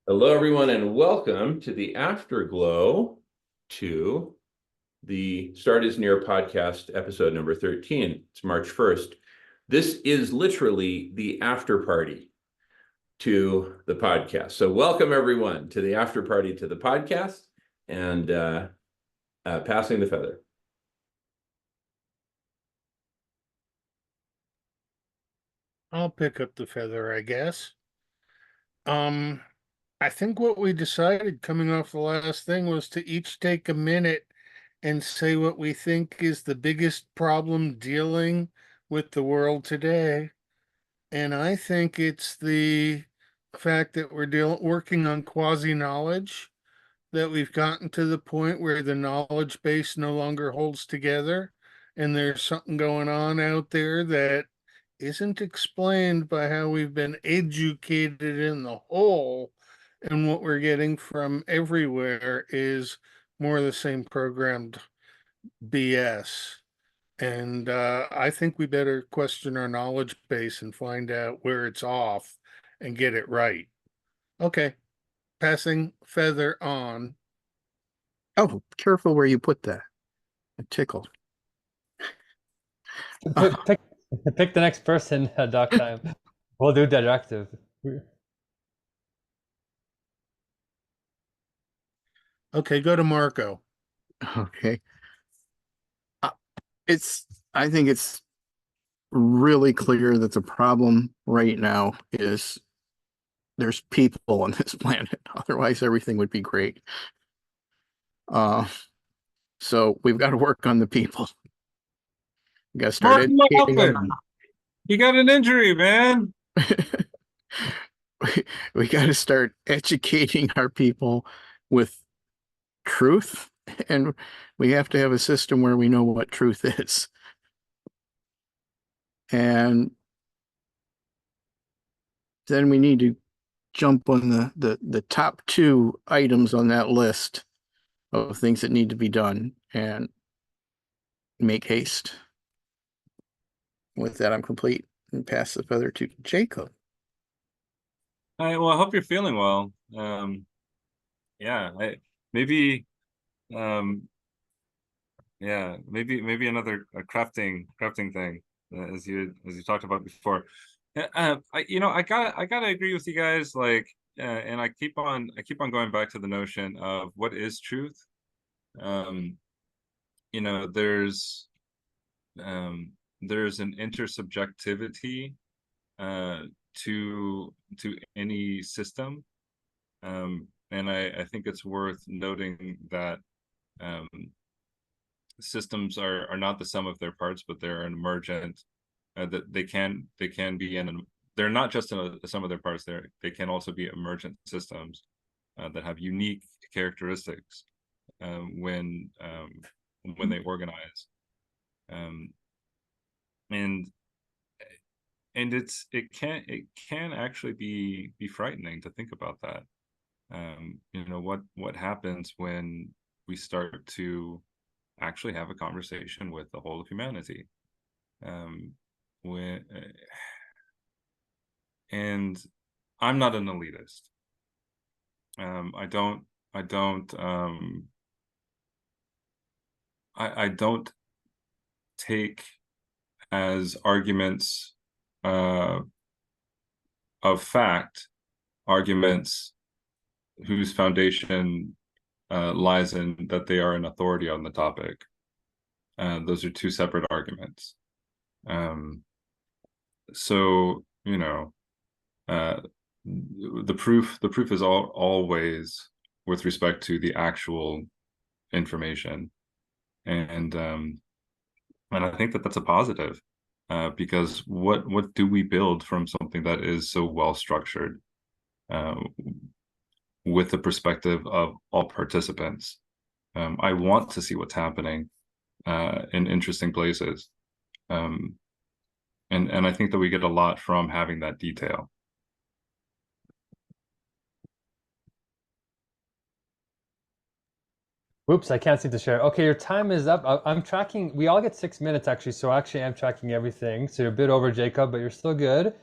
Hello, everyone, and welcome to the Afterglow to the Start Is Near podcast, episode number 13. It's March 1st. This is literally the after party to the podcast. So welcome, everyone, to the after party to the podcast and passing the feather. I'll pick up the feather, I guess. Um, I think what we decided coming off the last thing was to each take a minute and say what we think is the biggest problem dealing with the world today. And I think it's the fact that we're working on quasi-knowledge, that we've gotten to the point where the knowledge base no longer holds together, and there's something going on out there that isn't explained by how we've been educated in the whole, and what we're getting from everywhere is more of the same programmed BS. And I think we better question our knowledge base and find out where it's off and get it right. Okay, passing feather on. Oh, careful where you put that. It tickled. Pick, pick, pick the next person, Doc Time. We'll do directive. Okay, go to Marco. Okay. Uh, I think it's really clear that the problem right now is there's people on this planet. Otherwise, everything would be great. So we've got to work on the people. We got to start educating them. You got an injury, man. We got to start educating our people with truth, and we have to have a system where we know what truth is. And then we need to jump on the top two items on that list of things that need to be done and make haste. With that, I'm complete and pass the feather to Jacob. All right, well, I hope you're feeling well. Maybe another crafting thing, as you talked about before. I gotta agree with you guys. And I keep on going back to the notion of what is truth. There's an intersubjectivity to any system, and I think it's worth noting that systems are not the sum of their parts, but they're an emergent, that they can be they're not just the sum of their parts. They can also be emergent systems that have unique characteristics when they organize, and it can actually be frightening to think about that. What happens when we start to actually have a conversation with the whole of humanity, and I'm not an elitist. I don't take as arguments of fact arguments whose foundation lies in that they are an authority on the topic. Those are two separate arguments. So the proof is always with respect to the actual information, and I think that that's a positive, because what do we build from something that is so well structured, with the perspective of all participants? I want to see what's happening in interesting places, and I think that we get a lot from having that detail. Oops, I can't seem to share. Okay, your time is up. I'm tracking. We all get 6 minutes, actually. So actually, I'm tracking everything. So you're a bit over, Jacob, but you're still good.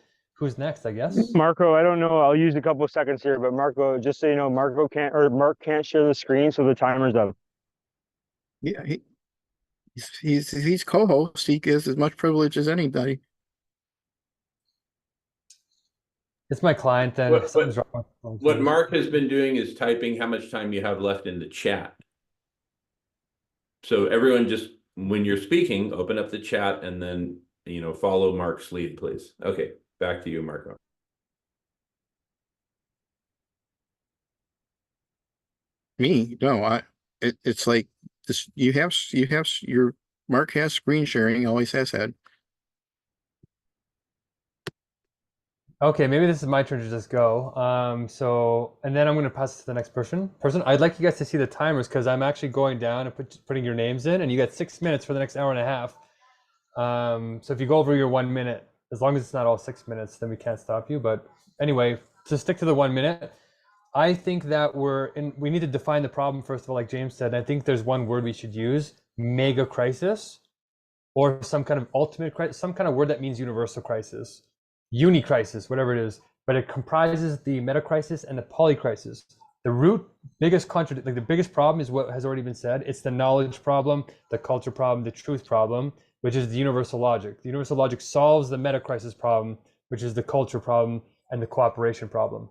who's next, I guess. Marco, I don't know. I'll use a couple of seconds here, but Marco, just so you know, Mark can't share the screen, so the timer's up. Yeah, he's co-host. He gets as much privilege as anybody. It's my client, then What- if something's wrong. What Mark has been doing is typing how much time you have left in the chat. So everyone just, when you're speaking, open up the chat and then, follow Mark's lead, please. Okay, back to you, Marco. Me, no, it's like this. You have your Mark has screen sharing, always has had. Okay, maybe this is my turn to just go. And then I'm going to pass it to the next person. I'd like you guys to see the timers because I'm actually going down and putting your names in, and you got 6 minutes for the next hour and a half. So if you go over your 1 minute, as long as it's not all 6 minutes, then we can't stop you. But anyway, to stick to the 1 minute, I think that we need to define the problem first of all, like James said. I think there's one word we should use: mega crisis, or some kind of ultimate crisis, some kind of word that means universal crisis. Uni crisis, whatever it is, but it comprises the meta crisis and the poly crisis. The biggest problem is what has already been said. It's the knowledge problem, the culture problem, the truth problem, which is the universal logic. The universal logic solves the meta crisis problem, which is the culture problem and the cooperation problem.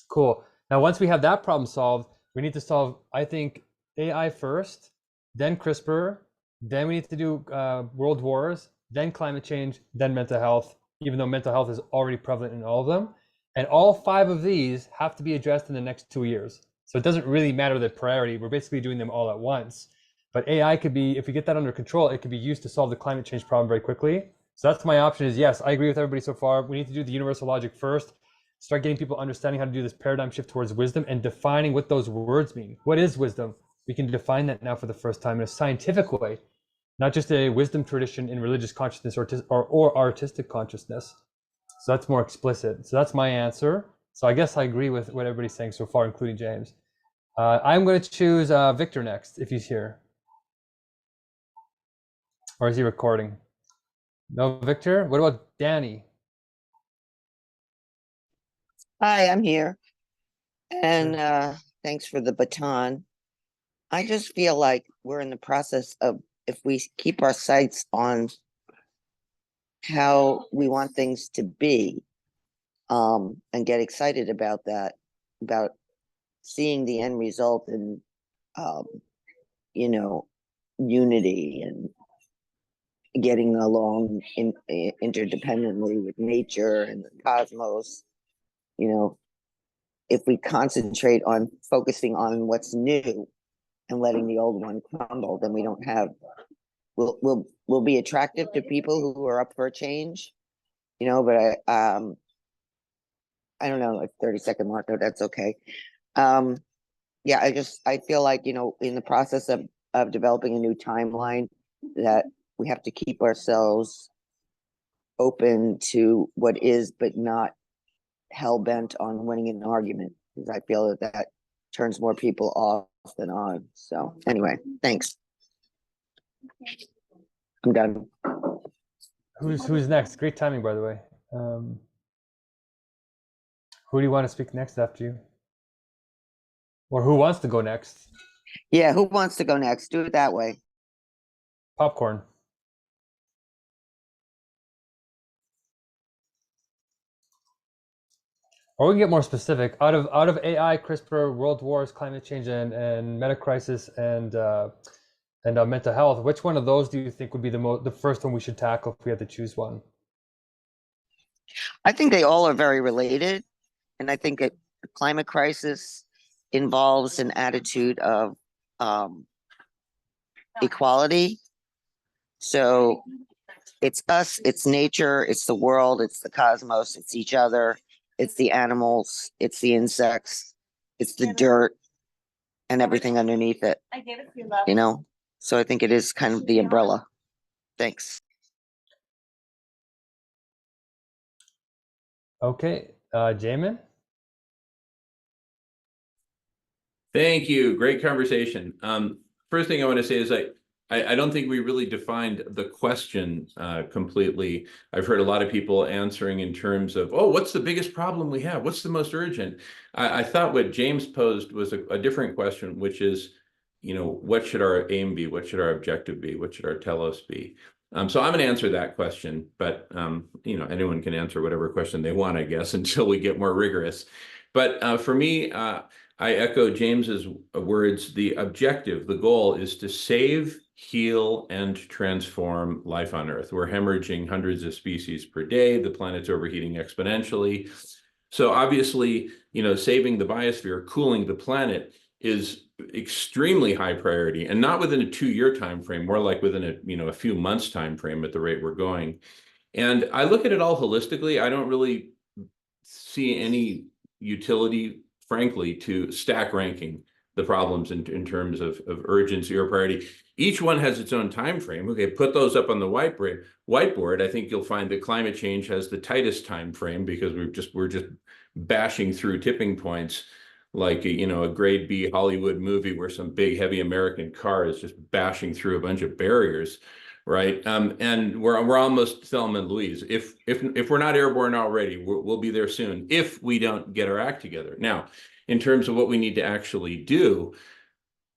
Cool. Now, once we have that problem solved, we need to solve, I think, AI first, then CRISPR, then we need to do world wars, then climate change, then mental health, even though mental health is already prevalent in all of them. And all 5 of these have to be addressed in the next 2 years. So it doesn't really matter the priority. We're basically doing them all at once. But AI could be, if we get that under control, it could be used to solve the climate change problem very quickly. So that's my option is, yes, I agree with everybody so far. We need to do the universal logic first, start getting people understanding how to do this paradigm shift towards wisdom and defining what those words mean. What is wisdom? We can define that now for the first time in a scientific way, not just a wisdom tradition in religious consciousness or artistic consciousness. So that's more explicit. So that's my answer. So I guess I agree with what everybody's saying so far, including James. I'm going to choose Victor next, if he's here. Or is he recording? No, Victor? What about Danny? Hi, I'm here. And thanks for the baton. I just feel like we're in the process of, if we keep our sights on how we want things to be, and get excited about that, about seeing the end result in, unity and getting along interdependently with nature and the cosmos, if we concentrate on focusing on what's new and letting the old one crumble, then we don't have, we'll be attractive to people who are up for a change, but I don't know, a 30-second Marco, that's okay. Yeah, I feel like, in the process of developing a new timeline, that we have to keep ourselves open to what is, but not hell-bent on winning an argument, because I feel that turns more people off than on. So anyway, thanks. I'm done. Who's next? Great timing, by the way. Who do you want to speak next after you? Or who wants to go next? Yeah, who wants to go next? Do it that way. Popcorn. Or we can get more specific. Out of AI, CRISPR, world wars, climate change, and meta crisis, and mental health, which one of those do you think would be the first one we should tackle if we had to choose one? I think they all are very related, and I think the climate crisis involves an attitude of equality. So it's us, it's nature, it's the world, it's the cosmos, it's each other, it's the animals, it's the insects, it's the dirt, and everything underneath it. So I think it is kind of the umbrella. Thanks. Okay, Jamin? Thank you. Great conversation. First thing I want to say is I don't think we really defined the question completely. I've heard a lot of people answering in terms of, oh, what's the biggest problem we have? What's the most urgent? I thought what James posed was a different question, which is, what should our aim be? What should our objective be? What should our telos be? So I'm going to answer that question, but anyone can answer whatever question they want, I guess, until we get more rigorous. But for me, I echo James's words. The objective, the goal is to save, heal, and transform life on Earth. We're hemorrhaging hundreds of species per day. The planet's overheating exponentially. So obviously, saving the biosphere, cooling the planet is extremely high priority, and not within a 2-year time frame, more like within a few months time frame at the rate we're going. And I look at it all holistically. I don't really see any utility, frankly, to stack ranking the problems in terms of urgency or priority. Each one has its own time frame. Okay, put those up on the whiteboard. I think you'll find that climate change has the tightest time frame because we're just bashing through tipping points like a grade B Hollywood movie where some big heavy American car is just bashing through a bunch of barriers, right? And we're almost Thelma and Louise. If we're not airborne already, we'll be there soon if we don't get our act together. Now, in terms of what we need to actually do,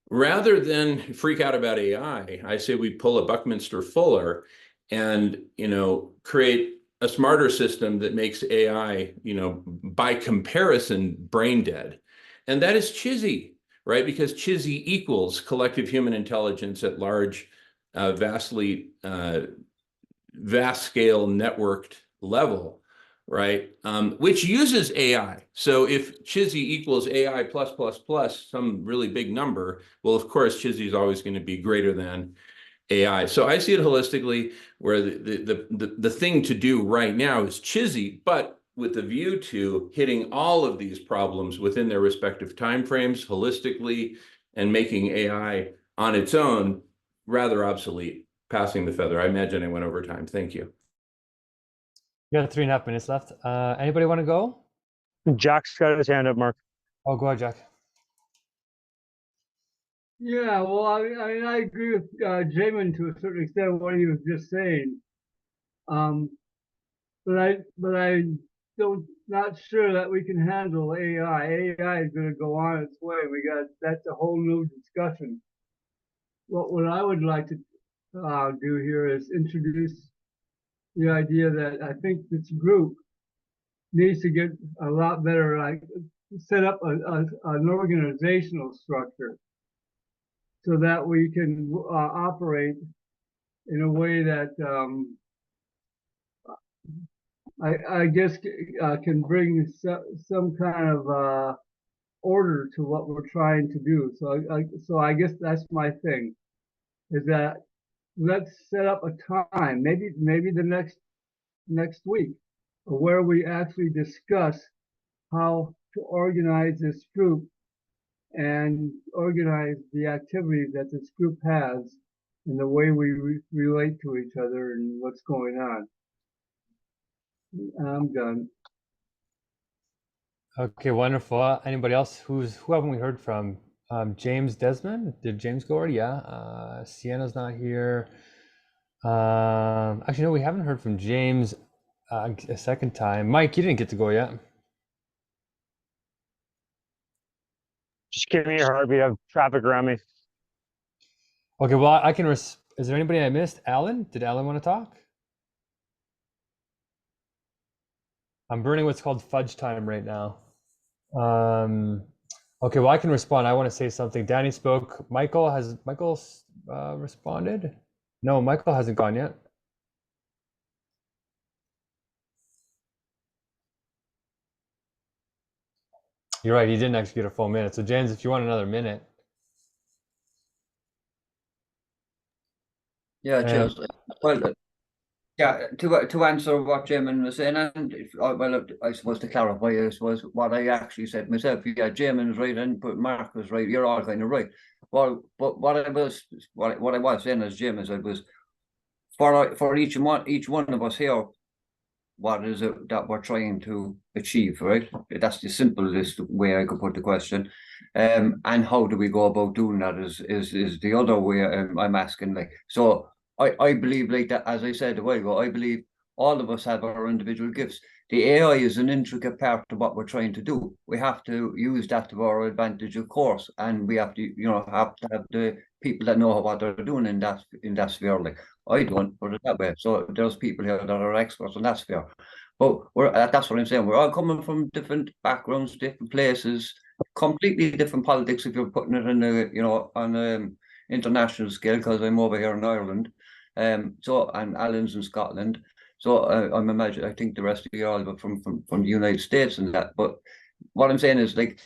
rather than freak out about AI, I say we pull a Buckminster Fuller and create a smarter system that makes AI, by comparison, brain dead. And that is CHISY, right? Because CHISY equals collective human intelligence at large, vast scale networked level, right? Which uses AI. So if CHISY equals AI plus plus plus, some really big number, well, of course, CHISY is always going to be greater than AI. So I see it holistically, where the thing to do right now is CHISY, but with a view to hitting all of these problems within their respective timeframes holistically and making AI on its own rather obsolete. Passing the feather. I imagine I went over time. Thank you. You got 3.5 minutes left. Anybody want to go? Jack's got his hand up, Mark. Oh, go ahead, Jack. Yeah, well, I agree with Jamin to a certain extent what he was just saying. But I don't not sure that we can handle AI. AI is going to go on its way. That's a whole new discussion. What I would like to do here is introduce the idea that I think this group needs to get a lot better, like set up an organizational structure so that we can operate in a way that I guess can bring some kind of order to what we're trying to do. So I guess that's my thing, is that let's set up a time, maybe the next week, where we actually discuss how to organize this group and organize the activities that this group has and the way we relate to each other and what's going on. I'm done. Okay, wonderful. Anybody else? Who haven't we heard from? James Desmond? Did James go already? Yeah. Sienna's not here. Actually, no, we haven't heard from James a second time. Mike, you didn't get to go yet. Just give me a heartbeat. I have traffic around me. Okay, well, I can. Is there anybody I missed? Alan? Did Alan want to talk? I'm burning what's called fudge time right now. Okay, well, I can respond. I want to say something. Danny spoke. Michael responded? No, Michael hasn't gone yet. You're right, he didn't actually get a full minute. So James, if you want another minute. Yeah, cheers. Well, yeah, to answer what Jamin was saying, and I suppose to clarify, I suppose what I actually said myself. Yeah, Jamin was right, and but Mark was right. You're all kind of right. Well, but what I was saying as Jim is, I was for each one of us here, what is it that we're trying to achieve, right? That's the simplest way I could put the question. And how do we go about doing that is the other way I'm asking. Like, so I believe, like that, as I said a while ago, I believe all of us have our individual gifts. The AI is an intricate part of what we're trying to do. We have to use that to our advantage, of course, and we have to, have to have the people that know what they're doing in that sphere. Like, I don't put it that way. So there's people here that are experts in that sphere. But that's what I'm saying. We're all coming from different backgrounds, different places, completely different politics if you're putting it in on an international scale, because I'm over here in Ireland. And Alan's in Scotland. So I think the rest of you all are from the United States and that. But what I'm saying is, like,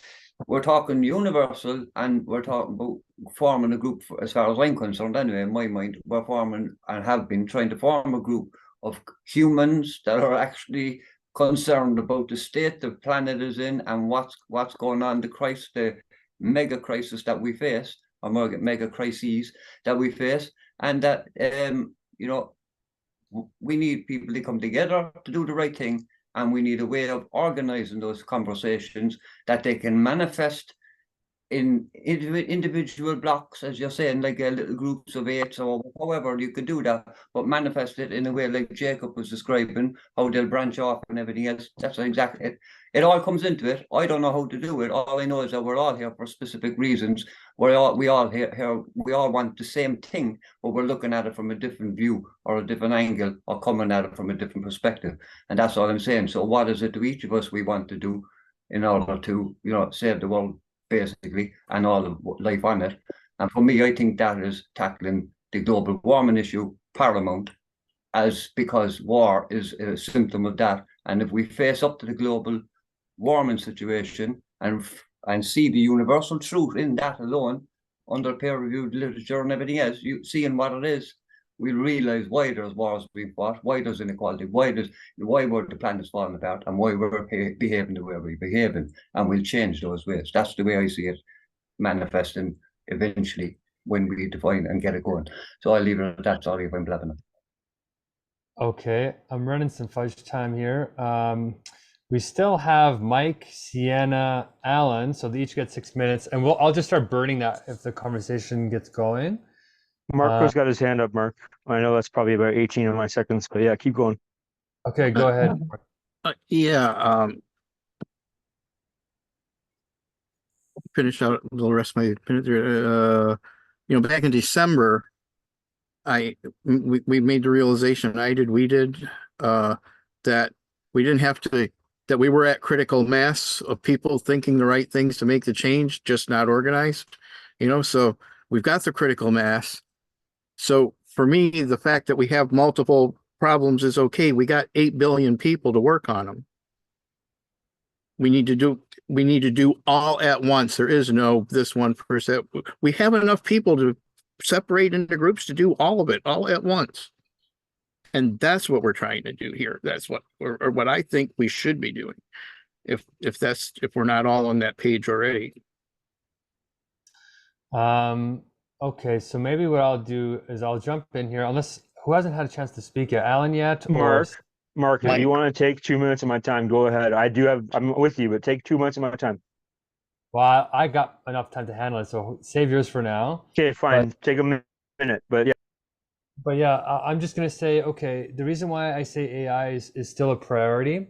we're talking universal, and we're talking about forming a group. As far as I'm concerned, anyway, in my mind, we're forming and have been trying to form a group of humans that are actually concerned about the state the planet is in and what's going on, the mega crisis that we face, or mega crises that we face, and that we need people to come together to do the right thing, and we need a way of organizing those conversations that they can manifest in individual blocks, as you're saying, like little groups of 8 or however you could do that, but manifest it in a way like Jacob was describing, how they'll branch off and everything else. That's exactly it. It all comes into it. I don't know how to do it. All I know is that we're all here for specific reasons. We all here. We all want the same thing, but we're looking at it from a different view or a different angle, or coming at it from a different perspective. And that's all I'm saying. So what is it to each of us we want to do in order to, save the world, basically, and all of life on it? And for me, I think that is tackling the global warming issue paramount, because war is a symptom of that. And if we face up to the global warming situation and see the universal truth in that alone, under peer-reviewed literature and everything else, seeing what it is, we'll realize why there's wars being fought, why there's inequality, why the planet's falling apart, and why we're behaving the way we're behaving, and we'll change those ways. That's the way I see it manifesting eventually when we define and get it going. So I'll leave it at that. Sorry if I'm blabbing it. Okay, I'm running some fudge time here. We still have Mike, Sienna, Alan, so they each get 6 minutes, and I'll just start burning that if the conversation gets going. Marco's got his hand up, Mark. I know that's probably about 18 of my seconds, but yeah, keep going. Okay, go ahead. Finish out the rest of my minute. Back in December, we made the realization, we did, that we didn't have to, that we were at critical mass of people thinking the right things to make the change, just not organized. So we've got the critical mass. So for me, the fact that we have multiple problems is okay. We got 8 billion people to work on them. We need to do all at once. There is no this 1%. We have enough people to separate into groups to do all of it all at once. And that's what we're trying to do here. That's what I think we should be doing. If we're not all on that page already. Okay, so maybe what I'll do is I'll jump in here, unless who hasn't had a chance to speak yet, Alan yet? Mark, if you want to take 2 minutes of my time, go ahead. I'm with you, but take 2 minutes of my time. Well, I got enough time to handle it, so save yours for now. Okay, fine. Take a minute, but yeah. But yeah, I'm just going to say, okay, the reason why I say AI is still a priority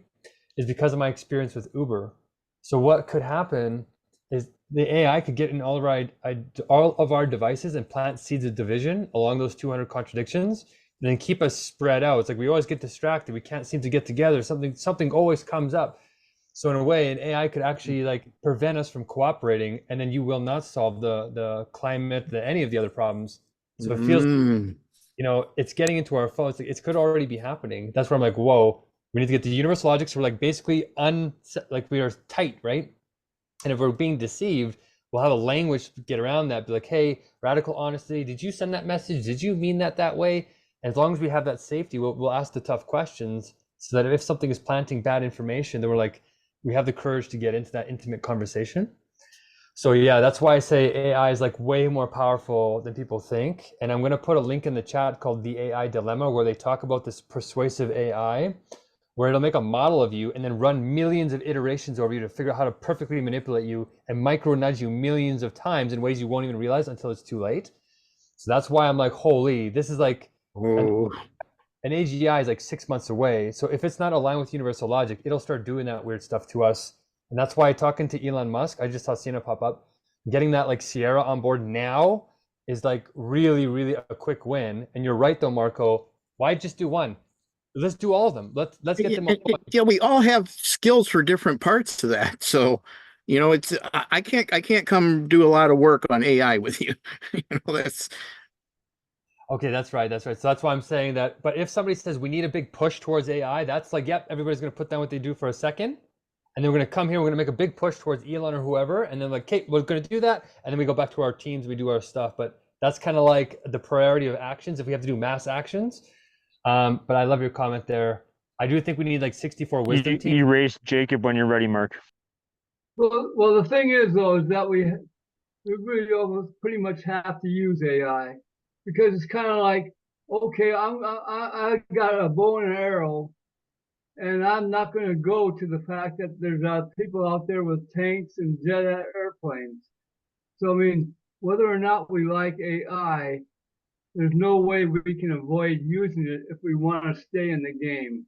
is because of my experience with Uber. So what could happen is the AI could get in all of our devices and plant seeds of division along those 200 contradictions, and then keep us spread out. It's like we always get distracted. We can't seem to get together. Something always comes up. So in a way, an AI could actually prevent us from cooperating, and then you will not solve the climate, any of the other problems. So it feels, it's getting into our phones. It could already be happening. That's where I'm like, whoa, we need to get the universal logic. So we're basically we are tight, right? And if we're being deceived, we'll have a language to get around that. Be like, hey, radical honesty. Did you send that message? Did you mean that way? And as long as we have that safety, we'll ask the tough questions, so that if something is planting bad information, then we have the courage to get into that intimate conversation. So yeah, that's why I say AI is way more powerful than people think. And I'm going to put a link in the chat called The AI Dilemma, where they talk about this persuasive AI, where it'll make a model of you and then run millions of iterations over you to figure out how to perfectly manipulate you and micro nudge you millions of times in ways you won't even realize until it's too late. So that's why I'm like, holy, this is like Oh, an AGI is like 6 months away. So if it's not aligned with universal logic, it'll start doing that weird stuff to us. And that's why talking to Elon Musk, I just saw Sienna pop up, getting that like Sierra on board now is like really, really a quick win. And you're right though, Marco. Why just do one? Let's do all of them. Let's get them all. yeah, we all have skills for different parts of that. So, it's I can't come do a lot of work on AI with you. That's Okay, that's right. That's right. So that's why I'm saying that. But if somebody says we need a big push towards AI, that's like, yep, everybody's going to put down what they do for a second. And then we're going to come here, we're going to make a big push towards Elon or whoever. And then like, okay, we're going to do that. And then we go back to our teams, we do our stuff. But that's kind of like the priority of actions if we have to do mass actions. But I love your comment there. I do think we need like 64 wisdom teams. Erase Jacob when you're ready, Mark. Well, the thing is though, is that we really almost pretty much have to use AI because it's kind of like, okay, I got a bow and an arrow, and I'm not going to go to the fact that there's people out there with tanks and jet airplanes. So I mean, whether or not we like AI, there's no way we can avoid using it if we want to stay in the game.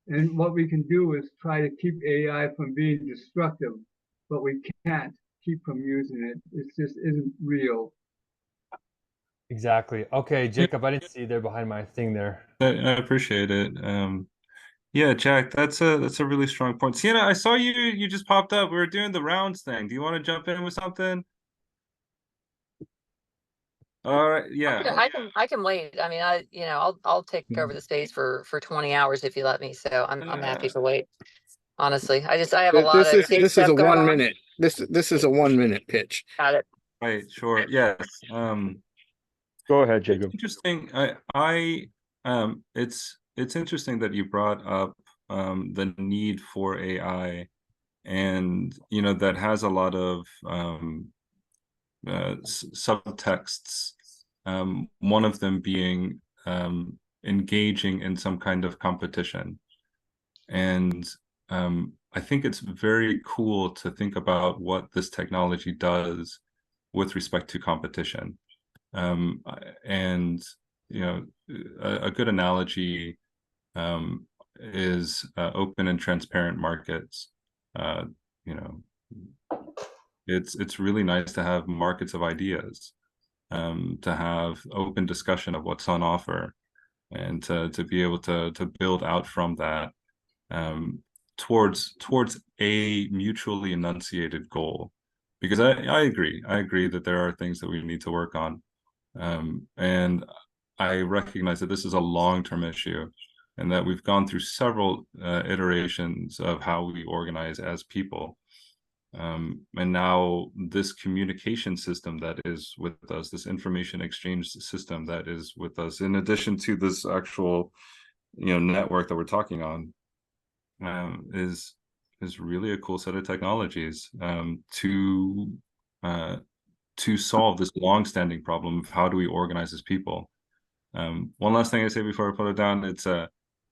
And what we can do is try to keep AI from being destructive, but we can't keep from using it. It just isn't real. Exactly. Okay, Jacob, I didn't see you there behind my thing there. I appreciate it. Yeah, Jack, that's a really strong point. Sienna, I saw you just popped up. We were doing the rounds thing. Do you want to jump in with something? All right, yeah. I can wait. I mean, I'll take over the space for 20 hours if you let me. So I'm happy to wait. Honestly, I have a lot of this is a going 1 on. minute. This is a 1 minute pitch. Got it. Right, sure. Yes. Go ahead, Jacob. Interesting. It's interesting that you brought up the need for AI, and that has a lot of subtexts. One of them being engaging in some kind of competition, and I think it's very cool to think about what this technology does with respect to competition. And a good analogy is open and transparent markets. It's really nice to have markets of ideas, to have open discussion of what's on offer, and to be able to build out from that towards a mutually enunciated goal. Because I agree that there are things that we need to work on, and I recognize that this is a long-term issue, and that we've gone through several iterations of how we organize as people. And now this communication system that is with us, this information exchange system that is with us, in addition to this actual, network that we're talking on, is really a cool set of technologies to solve this long-standing problem of how do we organize as people. One last thing I say before I put it down,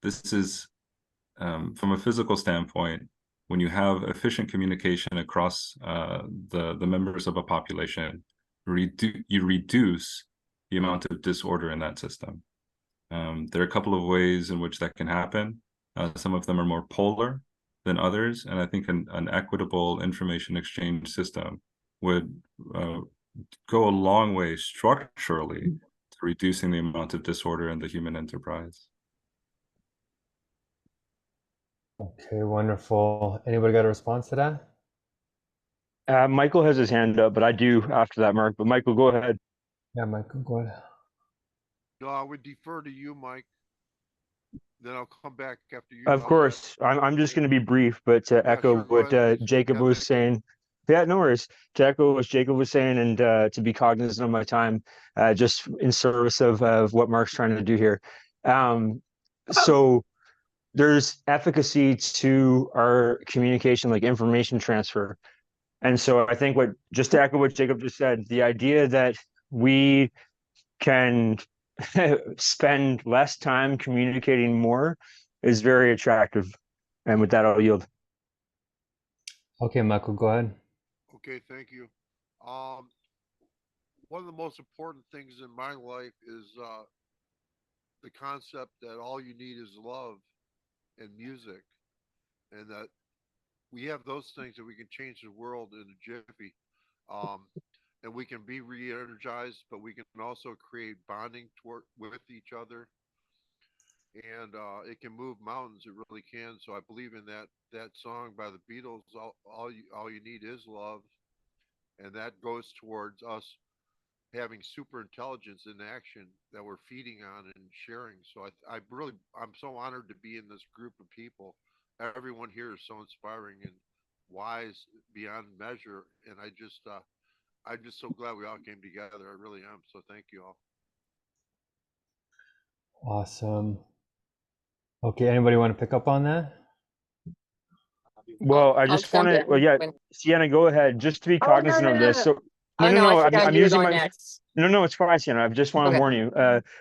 this is from a physical standpoint, when you have efficient communication across the members of a population, you reduce the amount of disorder in that system. There are a couple of ways in which that can happen. Some of them are more polar than others, and I think an equitable information exchange system would go a long way structurally to reducing the amount of disorder in the human enterprise. Okay, wonderful. Anybody got a response to that? Michael has his hand up, but I do after that, Mark. But Michael, go ahead. Yeah, Michael, go ahead. No, I would defer to you, Mike. Then I'll come back after you. Of course, I'm just going to be brief, but to echo sure, go what ahead. Jacob Yeah, was thanks. saying. Yeah, no worries. To echo what Jacob was saying, and to be cognizant of my time, just in service of what Mark's trying to do here. So there's efficacy to our communication, like information transfer. And so I think just to echo what Jacob just said, the idea that we can spend less time communicating more is very attractive. And with that, I'll yield. Okay, Michael, go ahead. Okay, thank you. One of the most important things in my life is the concept that all you need is love and music, and that we have those things that we can change the world in a jiffy. Um, and we can be re-energized, but we can also create bonding toward with each other, and it can move mountains. It really can. So I believe in that song by the Beatles. All you need is love, and that goes towards us having super intelligence in action that we're feeding on and sharing. So I'm so honored to be in this group of people. Everyone here is so inspiring and wise beyond measure, and I'm just so glad we all came together. I really am. So thank you all. Awesome. Okay, anybody want to pick up on that? Well, I I'll just want jump to, in. well, yeah, Sienna, go ahead. Just to be Oh, no, cognizant no, of no, this. no. So, no, Oh, no, no, I no, forgot I'm you were using going my, next. no, it's fine, Sienna. I just want to Okay, warn you.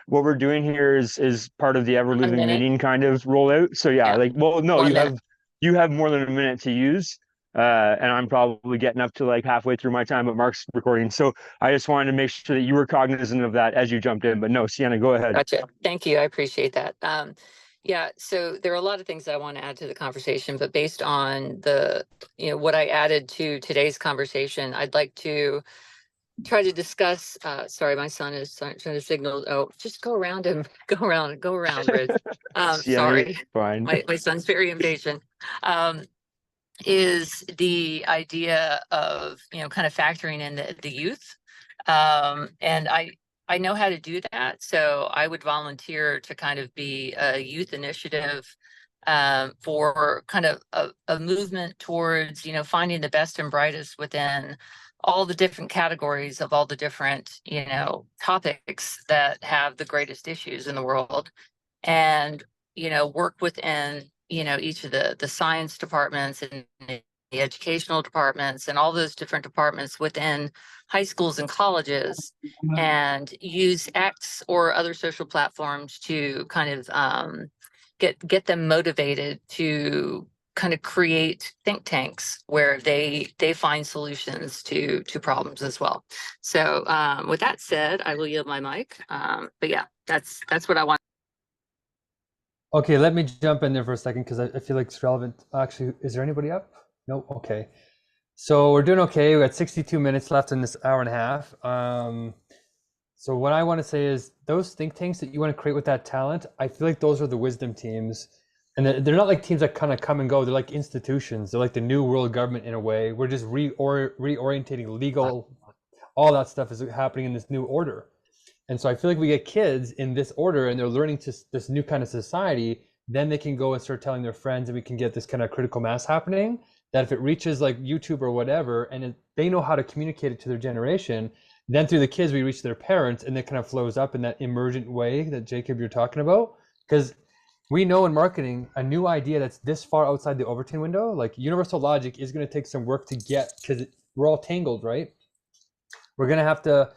What we're doing here is part of the ever 1 living minute. meeting kind of rollout. So yeah, Yeah, like, well, no, 1 minute. you have more than a minute to use. And I'm probably getting up to like halfway through my time, but Mark's recording. So I just wanted to make sure that you were cognizant of that as you jumped in. But no, Sienna, go ahead. Gotcha. Thank you. I appreciate that. Yeah, so there are a lot of things that I want to add to the conversation, but based on what I added to today's conversation, I'd like to try to discuss, sorry, my son is trying to signal, oh, just go around him, go around, Riz. Sienna, you're Sorry, fine. my son's very impatient. Is the idea of, kind of factoring in the youth. And I know how to do that. So I would volunteer to kind of be a youth initiative for kind of a movement towards, finding the best and brightest within all the different categories of all the different, topics that have the greatest issues in the world, and, work within, each of the science departments and the educational departments and all those different departments within high schools and colleges, and use X or other social platforms to kind of get them motivated to kind of create think tanks where they find solutions to problems as well. So with that said, I will yield my mic. But yeah, that's what I want. Okay, let me jump in there for a second because I feel like it's relevant. Actually, is there anybody up? No. Okay. So we're doing okay. We got 62 minutes left in this hour and a half. So what I want to say is those think tanks that you want to create with that talent, I feel like those are the wisdom teams. And they're not like teams that kind of come and go. They're like institutions. They're like the new world government in a way. We're just reorientating legal, all that stuff is happening in this new order. And so I feel like we get kids in this order and they're learning to this new kind of society, then they can go and start telling their friends and we can get this kind of critical mass happening that if it reaches like YouTube or whatever, and they know how to communicate it to their generation, then through the kids, we reach their parents and it kind of flows up in that emergent way that Jacob, you're talking about. Because we know in marketing, a new idea that's this far outside the Overton window, like universal logic is going to take some work to get, because we're all tangled, right? We're going to have to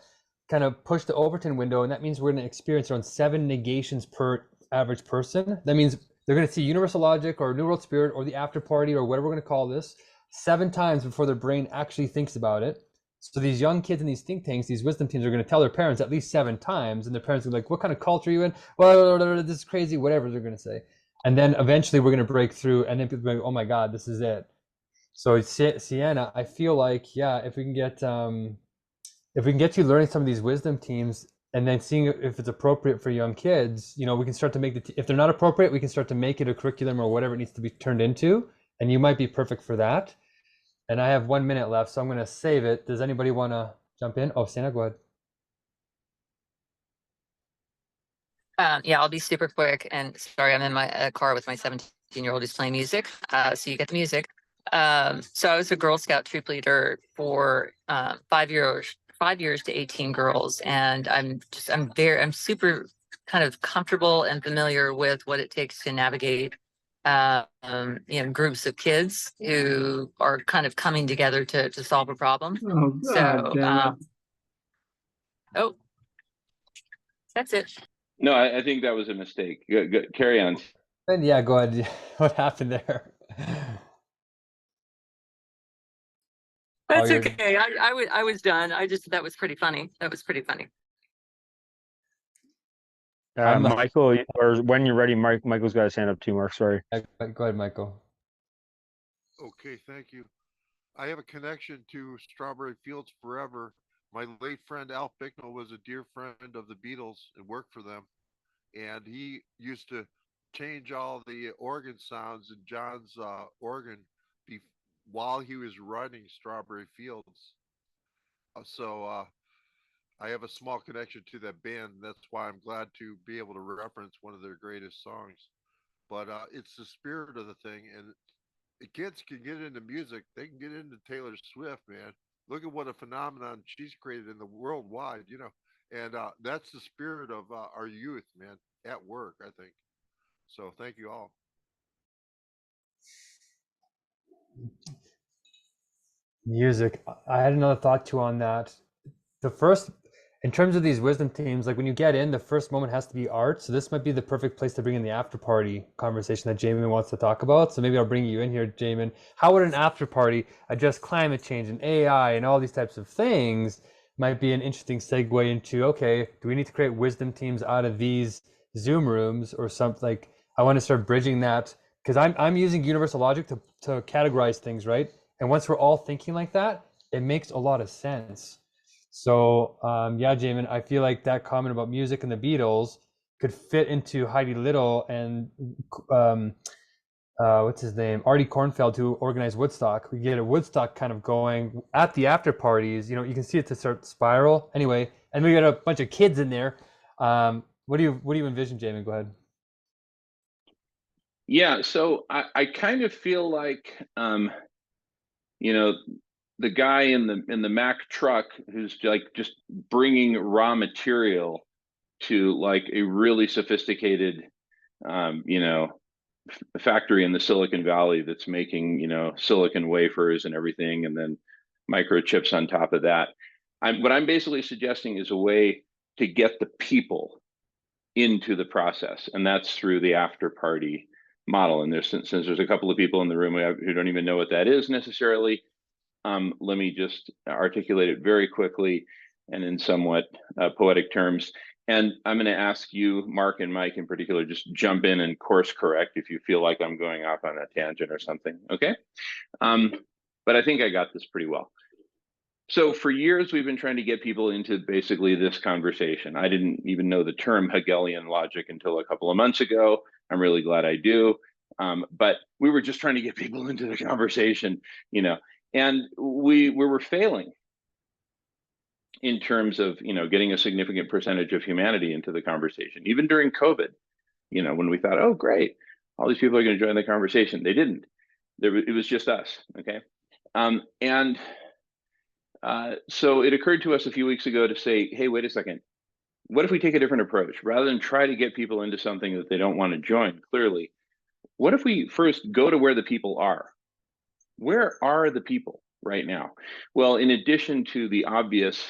kind of push the Overton window, and that means we're going to experience around 7 negations per average person. That means they're going to see universal logic or new world spirit or the after party or whatever we're going to call this 7 times before their brain actually thinks about it. So these young kids in these think tanks, these wisdom teams, are going to tell their parents at least 7 times, and their parents are like, what kind of culture are you in? Well, this is crazy, whatever they're going to say. And then eventually we're going to break through, and then people are like, oh my God, this is it. So Sienna, I feel like, yeah, if we can get you learning some of these wisdom teams and then seeing if it's appropriate for young kids, we can start to make if they're not appropriate, we can start to make it a curriculum or whatever it needs to be turned into. And you might be perfect for that. And I have 1 minute left, so I'm going to save it. Does anybody want to jump in? Oh, Sienna, go ahead. Yeah, I'll be super quick. And sorry, I'm in my car with my 17-year-old who's playing music. So you get the music. So I was a Girl Scout troop leader for 5 years to 18 girls, and I'm super kind of comfortable and familiar with what it takes to navigate groups of kids who are kind of coming together to solve a problem. Oh, God, damn it. Oh, that's it. No, I think that was a mistake. Good. Carry on. And yeah, go ahead. What happened there? Oh, That's you're okay. I was done. That was pretty funny. That was pretty funny. I'm the Michael, or when you're ready, Michael's got his hand up too, Mark. Sorry. go ahead, Michael. Okay, thank you. I have a connection to Strawberry Fields Forever. My late friend Al Bicknell was a dear friend of the Beatles and worked for them. And he used to change all the organ sounds in John's organ be- while he was writing Strawberry Fields. So I have a small connection to that band. That's why I'm glad to be able to reference one of their greatest songs. But it's the spirit of the thing, and the kids can get into music. They can get into Taylor Swift, man. Look at what a phenomenon she's created in the worldwide, and that's the spirit of our youth, man, at work, I think. So thank you all. Music. I had another thought too on that. The first, in terms of these wisdom teams, like when you get in, the first moment has to be art. So this might be the perfect place to bring in the after party conversation that Jamin wants to talk about. So maybe I'll bring you in here, Jamin. How would an after party address climate change and AI and all these types of things? Might be an interesting segue into, okay, do we need to create wisdom teams out of these Zoom rooms or something? Like I want to start bridging that because I'm using universal logic to categorize things, right? And once we're all thinking like that, it makes a lot of sense. So yeah, Jamin, I feel like that comment about music and the Beatles could fit into Heidi Little and um, what's his name, Artie Kornfeld, who organized Woodstock. We get a Woodstock kind of going at the after parties. You know, you can see it to start spiral. Anyway, and we got a bunch of kids in there. What do you envision, Jamin? Go ahead. Yeah, so I kind of feel like you know, the guy in the Mack truck who's like just bringing raw material to like a really sophisticated factory in the Silicon Valley that's making, silicon wafers and everything, and then microchips on top of that. What I'm basically suggesting is a way to get the people into the process, and that's through the after party model. And since there's a couple of people in the room who don't even know what that is necessarily, let me just articulate it very quickly and in somewhat poetic terms. And I'm going to ask you, Mark and Mike in particular, just jump in and course correct if you feel like I'm going off on a tangent or something. Okay. But I think I got this pretty well. So for years, we've been trying to get people into basically this conversation. I didn't even know the term Hegelian logic until a couple of months ago. I'm really glad I do. But we were just trying to get people into the conversation, and we were failing in terms of, getting a significant percentage of humanity into the conversation. Even during COVID, when we thought, oh, great, all these people are going to join the conversation. They didn't. It was just us, okay? So it occurred to us a few weeks ago to say, hey, wait a second. What if we take a different approach? Rather than try to get people into something that they don't want to join, clearly, what if we first go to where the people are? Where are the people right now? Well, in addition to the obvious,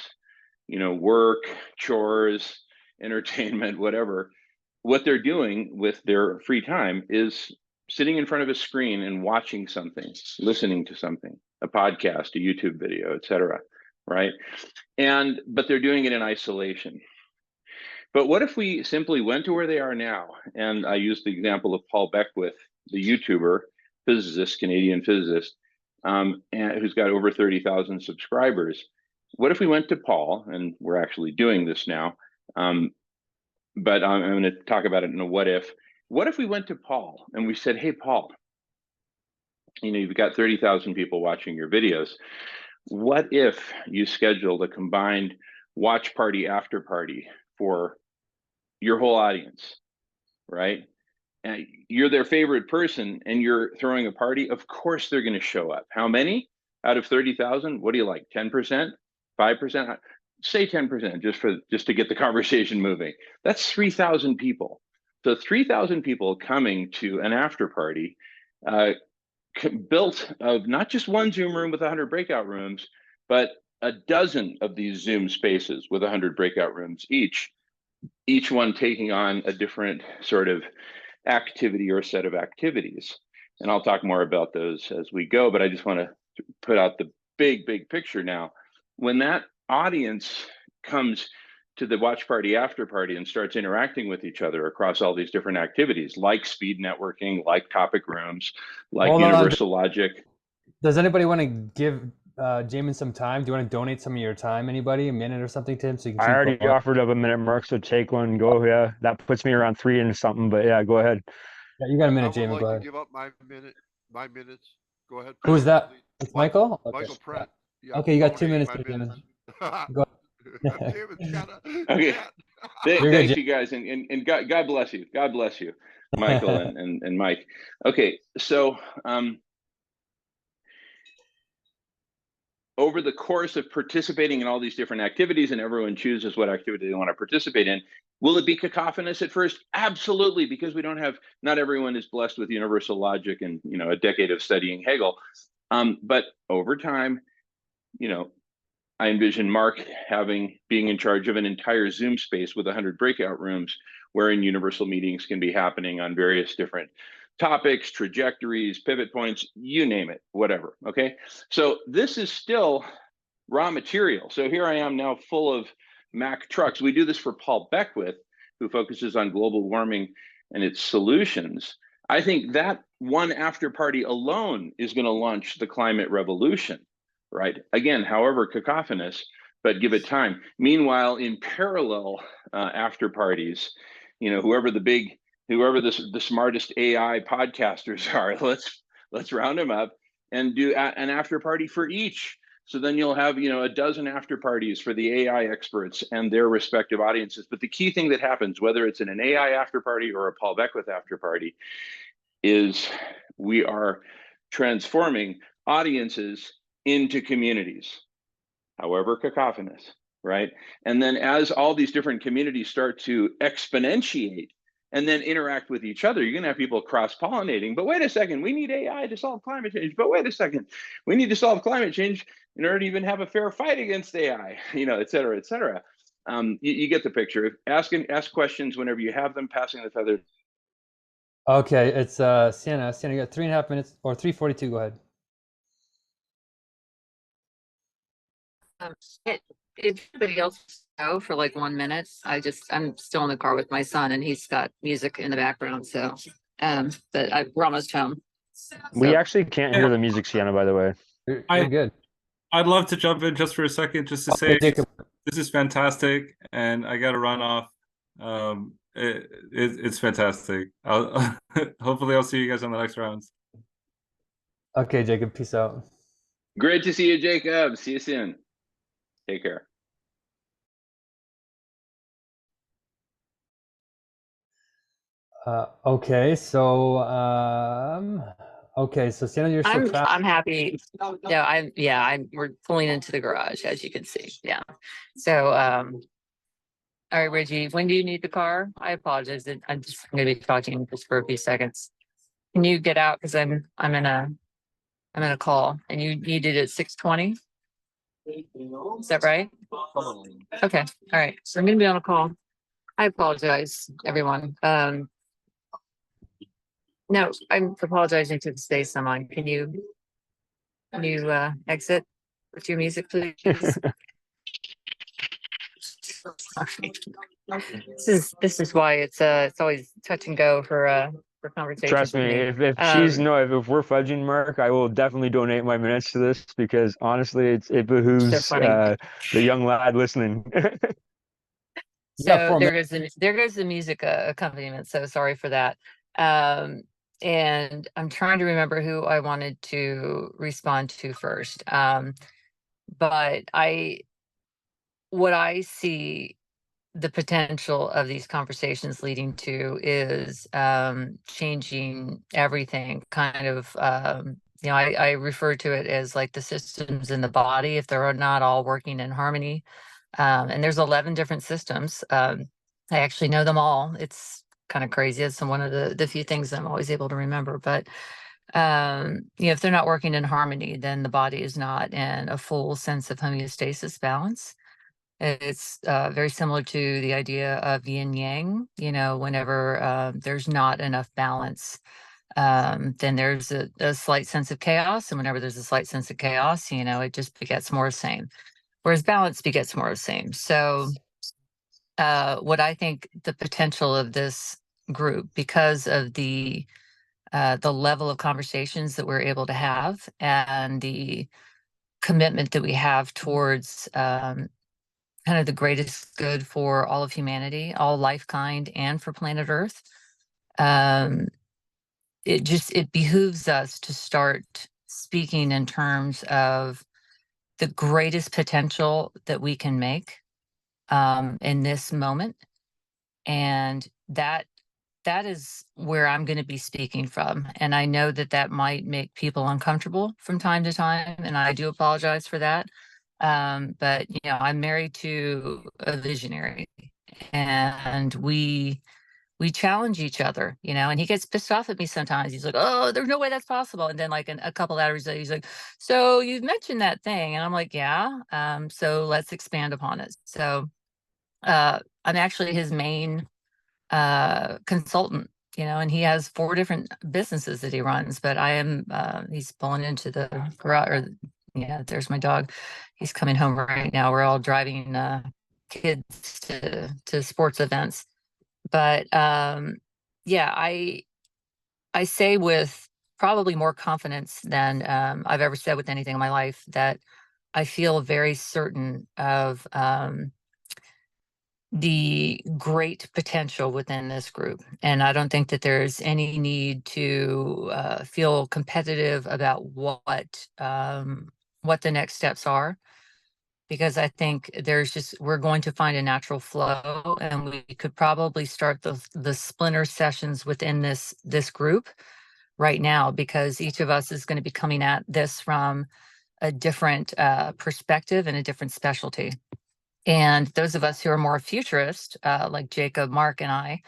work, chores, entertainment, whatever, what they're doing with their free time is sitting in front of a screen and watching something, listening to something, a podcast, a YouTube video, etc. Right? But they're doing it in isolation. But what if we simply went to where they are now? And I used the example of Paul Beckwith, the YouTuber, physicist, Canadian physicist, and who's got over 30,000 subscribers. What if we went to Paul, and we're actually doing this now, but I'm going to talk about it in a what if. What if we went to Paul and we said, hey, Paul, you've got 30,000 people watching your videos. What if you scheduled a combined watch party after party for your whole audience, right? And you're their favorite person and you're throwing a party, of course they're going to show up. How many out of 30,000? What do you like? 10%? 5%? Say 10% just to get the conversation moving. That's 3,000 people. So 3,000 people coming to an after party built of not just one Zoom room with 100 breakout rooms, but a dozen of these Zoom spaces with 100 breakout rooms each one taking on a different sort of activity or set of activities. And I'll talk more about those as we go, but I just want to put out the big picture now. When that audience comes to the watch party after party and starts interacting with each other across all these different activities, like speed networking, like topic rooms, like Hold on. universal logic. Does anybody want to give Jamin some time? Do you want to donate some of your time? Anybody, a minute or something to him, so you can I keep already going? offered up a minute, Mark, so take one, go. Yeah, that puts me around 3 and something, but yeah, go ahead. Yeah, you got a I minute, would Jamin. like Go to ahead. give up my minutes. Go ahead. Who's that? please. It's Michael. Okay. Michael Pratt. Yeah, Okay, you got 2 donating minutes my there, Jamin. minutes. Go. David's gotta. Okay. You're good, Thank Jim. you guys, and God bless you. God bless you, Michael and Mike. Okay, so over the course of participating in all these different activities, and everyone chooses what activity they want to participate in, will it be cacophonous at first? Absolutely, because not everyone is blessed with universal logic and a decade of studying Hegel. But over time, I envision Mark being in charge of an entire Zoom space with 100 breakout rooms wherein universal meetings can be happening on various different topics, trajectories, pivot points, you name it, whatever. Okay. So this is still raw material. So here I am now full of Mack trucks. We do this for Paul Beckwith, who focuses on global warming and its solutions. I think that one after party alone is going to launch the climate revolution. Right. Again, however cacophonous, but give it time. Meanwhile, in parallel after parties, whoever the smartest AI podcasters are, let's round them up and do an after party for each. So then you'll have a dozen after parties for the AI experts and their respective audiences. But the key thing that happens, whether it's in an AI after party or a Paul Beckwith after party, is we are transforming audiences into communities, however cacophonous, right? And then as all these different communities start to exponentiate and then interact with each other, you're going to have people cross-pollinating. But wait a second, we need AI to solve climate change. But wait a second, we need to solve climate change in order to even have a fair fight against AI, et cetera, et cetera. You get the picture. Ask questions whenever you have them, passing the feather. Okay, it's Sienna. Sienna, you got 3.5 minutes or 3:42. Go ahead. If anybody else go for like 1 minute, I'm still in the car with my son and he's got music in the background. So, but we're almost home. We So- actually can't hear the music, Sienna, by the way. You're good. I'd love to jump in just for a second, just to Okay, say Jacob. this is fantastic, and I got to run off. It's fantastic. Hopefully I'll see you guys on the next rounds. Okay, Jacob. Peace out. Great to see you, Jacob. See you soon. Take care. Okay, so Sienna, you're so fast. I'm happy. We're pulling into the garage, as you can see. Yeah. So, all right, Reggie, when do you need the car? I apologize. I'm just going to be talking just for a few seconds. Can you get out? Because I'm in a call, and you needed it at 6:20. Is that right? Okay. All right. So I'm going to be on a call. I apologize, everyone. No, I'm apologizing to the space I'm on. Can you exit with your music, please? This is why it's always touch and go for conversations. Trust with me, me. if we're fudging, Mark, I will definitely donate my minutes to this because honestly, it behooves So funny. the young lad listening. Yeah, So there goes the music accompaniment. So sorry for that. And I'm trying to remember who I wanted to respond to first. But what I see the potential of these conversations leading to is changing everything. Kind of, I refer to it as like the systems in the body, if they're not all working in harmony. And there's 11 different systems. I actually know them all. It's kind of crazy. It's one of the few things I'm always able to remember. But if they're not working in harmony, then the body is not in a full sense of homeostasis balance. It's very similar to the idea of yin yang. You know, whenever there's not enough balance, then there's a slight sense of chaos. And whenever there's a slight sense of chaos, you know, it just begets more of the same. Whereas balance begets more of the same. So what I think the potential of this group, because of the level of conversations that we're able to have and the commitment that we have towards kind of the greatest good for all of humanity, all life kind, and for planet Earth. It behooves us to start speaking in terms of the greatest potential that we can make in this moment, and that is where I'm going to be speaking from. And I know that that might make people uncomfortable from time to time, and I do apologize for that. But you know, I'm married to a visionary, and we challenge each other, you know, and he gets pissed off at me sometimes. He's like, "Oh, there's no way that's possible." And then like a couple hours later, he's like, "So you've mentioned that thing." And I'm like, "Yeah. So let's expand upon it." So I'm actually his main consultant, you know, and he has 4 different businesses that he runs, but I am he's pulling into the garage, or yeah, there's my dog. He's coming home right now. We're all driving kids to sports events. But yeah, I say with probably more confidence than I've ever said with anything in my life that I feel very certain of the great potential within this group. And I don't think that there's any need to feel competitive about what the next steps are, because I think we're going to find a natural flow, and we could probably start the splinter sessions within this group right now, because each of us is going to be coming at this from a different perspective and a different specialty. And those of us who are more futurist, like Jacob, Mark, and I,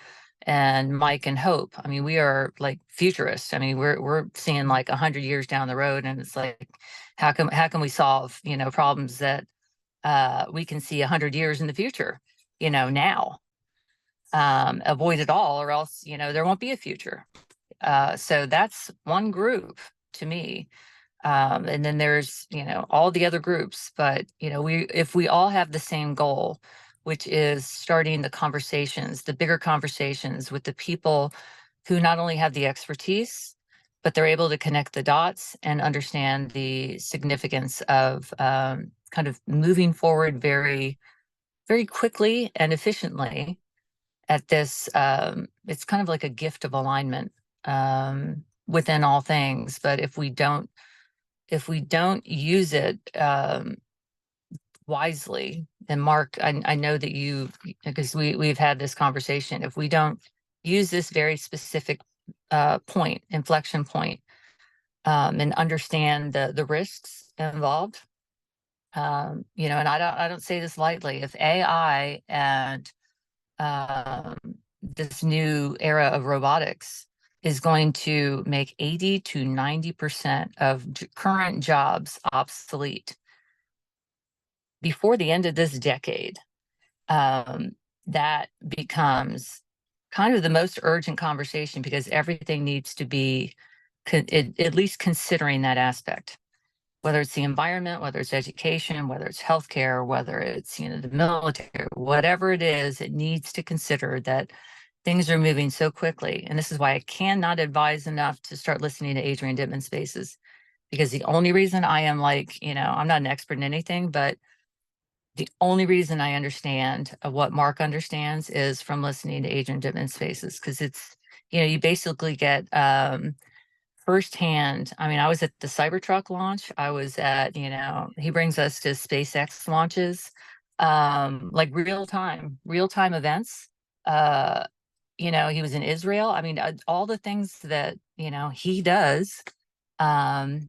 and Mike and Hope, I mean, we are like futurists. I mean, we're seeing like 100 years down the road, and it's like, how can we solve, you know, problems that we can see 100 years in the future, you know, now, avoid it all, or else, you know, there won't be a future. So that's one group to me. And then there's, you know, all the other groups, but, you know, if we all have the same goal, which is starting the conversations, the bigger conversations with the people who not only have the expertise, but they're able to connect the dots and understand the significance of kind of moving forward very, very quickly and efficiently at this. It's kind of like a gift of alignment within all things. But if we don't use it wisely, and Mark, I know that you, because we've had this conversation, if we don't use this very specific inflection point, and understand the risks involved, you know, and I don't say this lightly. If AI and this new era of robotics is going to make 80 to 90% of current jobs obsolete before the end of this decade, that becomes kind of the most urgent conversation, because everything needs to be at least considering that aspect, whether it's the environment, whether it's education, whether it's healthcare, whether it's, you know, the military, whatever it is, it needs to consider that things are moving so quickly. And this is why I cannot advise enough to start listening to Adrian Dittman Spaces, because the only reason I am like, you know, I'm not an expert in anything, but the only reason I understand what Mark understands is from listening to Adrian Dittman Spaces, because it's, you know, you basically get firsthand. I mean, I was at the Cybertruck launch. I was at, you know, he brings us to SpaceX launches, like real time events. You know, he was in Israel. I mean, all the things that, you know, he does, the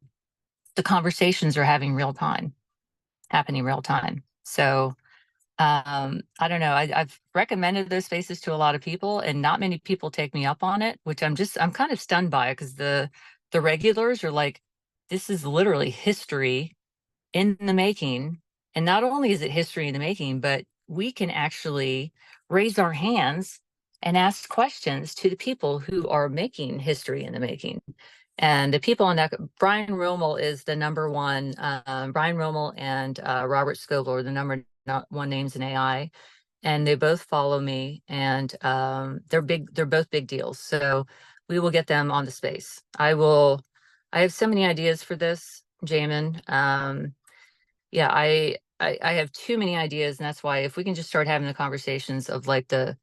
conversations are happening real time. So I don't know. I've recommended those spaces to a lot of people, and not many people take me up on it, which I'm kind of stunned by, because the regulars are like, this is literally history in the making, And not only is it history in the making, but we can actually raise our hands and ask questions to the people who are making history in the making. And the people on that, Brian Rommel is the number one. Brian Rommel and Robert Scoble are the number one names in AI, and they both follow me. And they're big. They're both big deals. So we will get them on the space. I have so many ideas for this, Jamin. Yeah, I have too many ideas, and that's why if we can just start having the conversations of like the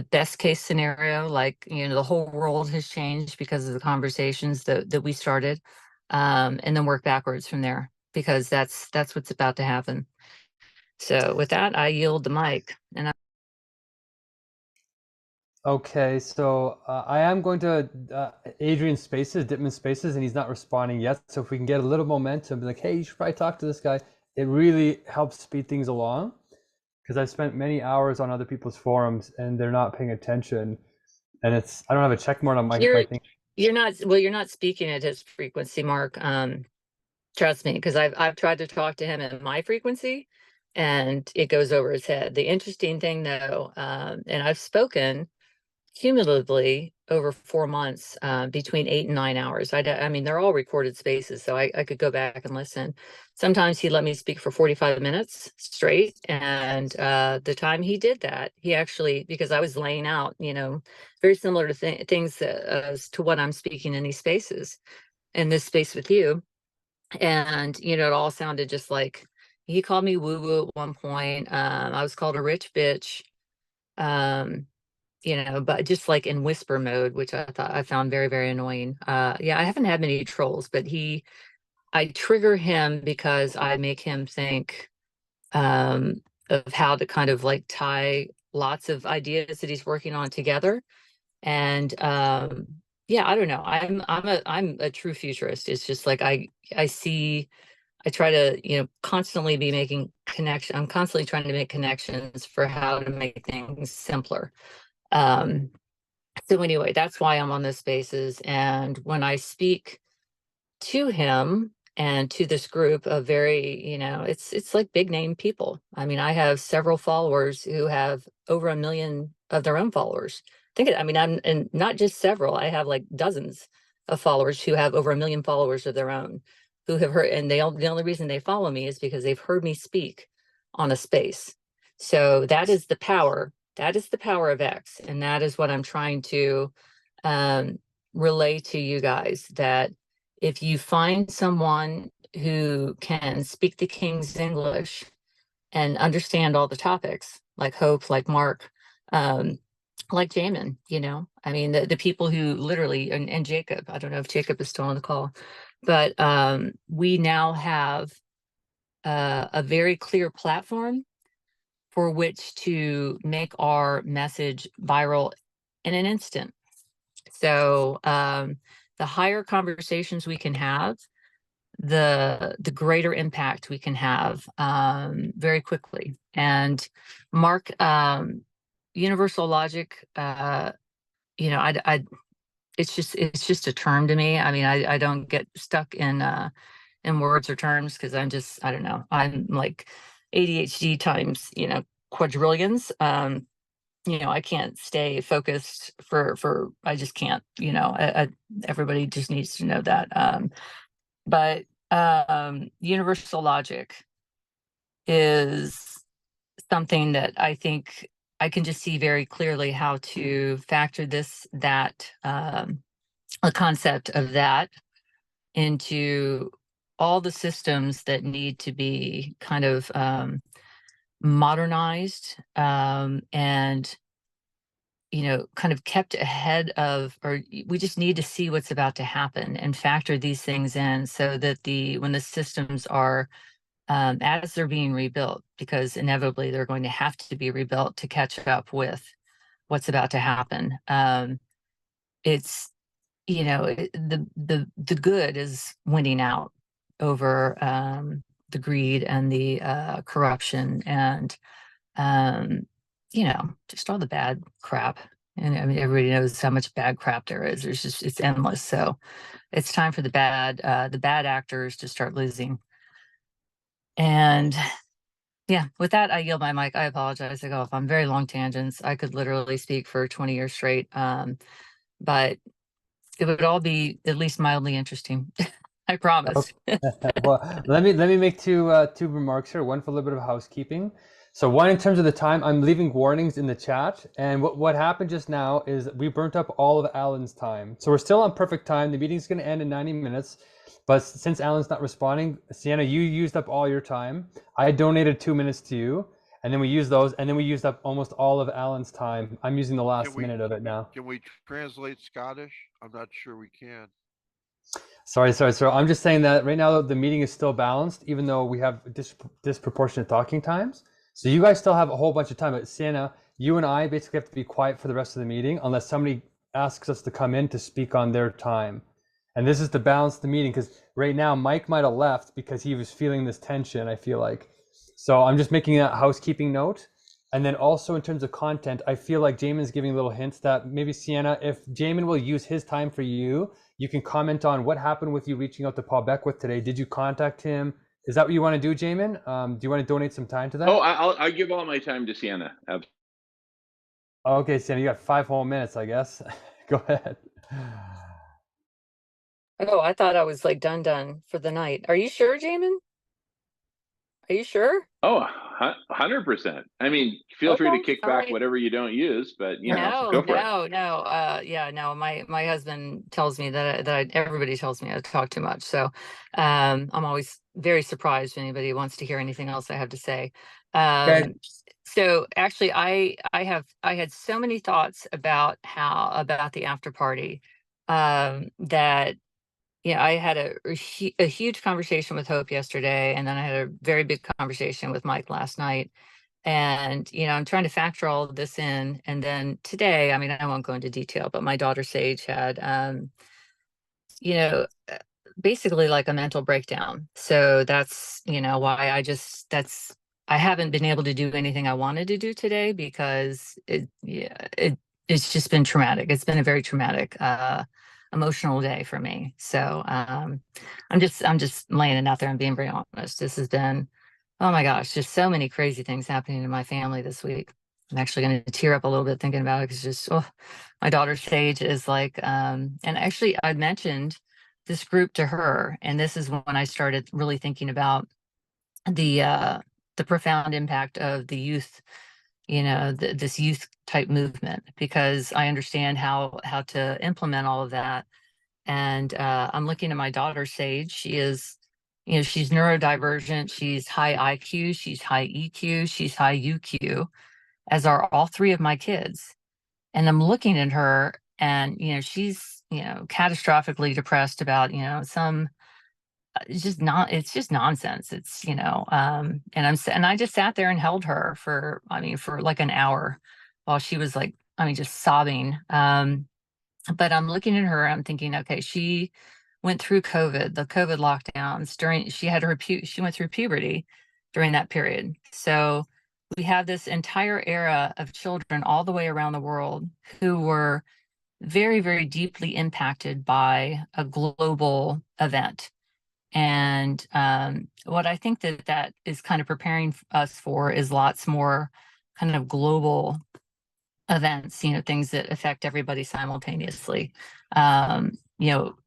best case scenario, like, you know, the whole world has changed because of the conversations that we started, and then work backwards from there, because that's what's about to happen. So with that, I yield the mic. And Okay, so I am going to Adrian's Spaces, Dittman's Spaces, and he's not responding yet. So if we can get a little momentum, be like, hey, you should probably talk to this guy. It really helps speed things along, because I've spent many hours on other people's forums and they're not paying attention. And I don't have a check mark on my thing. you're not speaking at his frequency, Mark. Trust me, because I've tried to talk to him at my frequency, and it goes over his head. The interesting thing, though, and I've spoken cumulatively over 4 months, between 8 and 9 hours. I mean, they're all recorded spaces, so I could go back and listen. Sometimes he let me speak for 45 minutes straight, and the time he did that, he actually, because I was laying out, you know, very similar to things as to what I'm speaking in these spaces, in this space with you. And, you know, it all sounded just like, he called me woo-woo at one point. I was called a rich bitch. You know, but just like in whisper mode, which I found very, very annoying. Yeah, I haven't had many trolls, but I trigger him because I make him think of how to kind of like tie lots of ideas that he's working on together. And yeah, I don't know. I'm a true futurist. It's just like I try to, you know, constantly be making connection. I'm constantly trying to make connections for how to make things simpler. So anyway, that's why I'm on this spaces. And when I speak to him and to this group of very, you know, it's like big name people. I mean, I have several followers who have over 1 million of their own followers. I mean, and not just several, I have like dozens of followers who have over 1 million followers of their own, who have heard, and the only reason they follow me is because they've heard me speak on a space. So that is the power. That is the power of X. And that is what I'm trying to relay to you guys, that if you find someone who can speak the King's English and understand all the topics, like Hope, like Mark, like Jamin, you know, I mean, the people who literally, and Jacob, I don't know if Jacob is still on the call, but we now have a very clear platform for which to make our message viral in an instant. So the higher conversations we can have, the greater impact we can have very quickly. And Mark, universal logic, you know, it's just a term to me. I mean, I don't get stuck in words or terms, because I don't know, I'm like ADHD times, you know, quadrillions. You know, I can't stay focused for I just can't, you know, everybody just needs to know that. But universal logic is something that I think I can just see very clearly how to factor that a concept of that into all the systems that need to be kind of modernized, and, you know, kind of kept ahead of, or we just need to see what's about to happen and factor these things in, so that when the systems are, as they're being rebuilt, because inevitably they're going to have to be rebuilt to catch up with what's about to happen. It's, you know, the good is winning out over the greed and the corruption, and you know, just all the bad crap. And I mean, everybody knows how much bad crap there is. It's endless. So it's time for the bad actors to start losing. And Yeah, with that, I yield my mic. I apologize. I go off on very long tangents. I could literally speak for 20 years straight. But it would all be at least mildly interesting. I promise. Well, let me make two remarks here. One for a little bit of housekeeping. So one, in terms of the time, I'm leaving warnings in the chat. And what happened just now is we burnt up all of Alan's time. So we're still on perfect time. The meeting's going to end in 90 minutes. But since Alan's not responding, Sienna, you used up all your time. I donated 2 minutes to you, and then we used those, and then we used up almost all of Alan's time. I'm using the last minute of it now. Can we translate Scottish? I'm not sure we can. Sorry. I'm just saying that right now the meeting is still balanced, even though we have disproportionate talking times. So you guys still have a whole bunch of time. But Sienna, you and I basically have to be quiet for the rest of the meeting unless somebody asks us to come in to speak on their time. And this is to balance the meeting, because right now Mike might have left because he was feeling this tension, I feel like. So I'm just making that housekeeping note. And then also in terms of content, I feel like Jamin's giving little hints that maybe Sienna, if Jamin will use his time for you, you can comment on what happened with you reaching out to Paul Beckwith today. Did you contact him? Is that what you want to do, Jamin? Do you want to donate some time to that? Oh, I'll give all my time to Sienna. Okay, Sienna, you got 5 whole minutes, I guess. Go ahead. Oh, I thought I was like done for the night. Are you sure, Jamin? Are you sure? Oh, 100%. I mean, feel free to Okay, kick all back right. whatever you don't use, but you know, No, go for it. no. Yeah, no. My husband tells me that everybody tells me I talk too much. So, I'm always very surprised when anybody wants to hear anything else I have to say. So actually, I had so many thoughts about the after party, that I had a huge conversation with Hope yesterday, and then I had a very big conversation with Mike last night. And, I'm trying to factor all of this in. And then today, I mean, I won't go into detail, but my daughter Sage had, you know, uh, basically like a mental breakdown. So that's, why I haven't been able to do anything I wanted to do today because it's just been traumatic. It's been a very traumatic, emotional day for me. So, I'm just laying it out there and being very honest. This has been, oh my gosh, just so many crazy things happening in my family this week. I'm actually going to tear up a little bit thinking about it because just, oh, my daughter Sage is like, and actually I mentioned this group to her, and this is when I started really thinking about the profound impact of the youth, this youth type movement, because I understand how to implement all of that. And I'm looking at my daughter Sage. She is, she's neurodivergent, she's high IQ, she's high EQ, she's high UQ, as are all 3 of my kids. And I'm looking at her, and she's catastrophically depressed about some, it's just nonsense. It's and I just sat there and held her for, for like an hour while she was like, just sobbing. But I'm looking at her, I'm thinking, okay, she went through the COVID lockdowns she went through puberty during that period. So we have this entire era of children all the way around the world who were very, very deeply impacted by a global event. And what I think that is kind of preparing us for is lots more kind of global events, things that affect everybody simultaneously.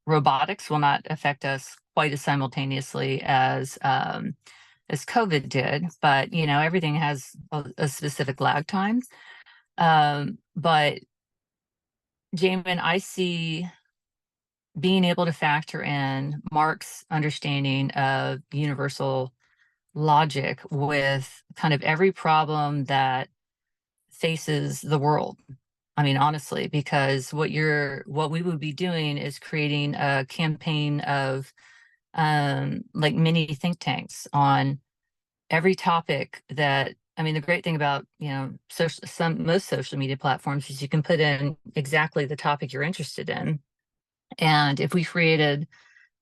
Robotics will not affect us quite as simultaneously as COVID did, but everything has a specific lag time. But Jamin, I see being able to factor in Mark's understanding of universal logic with kind of every problem that faces the world. I mean, honestly, because what we would be doing is creating a campaign of like mini think tanks on every topic that, the great thing about, most social media platforms is you can put in exactly the topic you're interested in. And if we created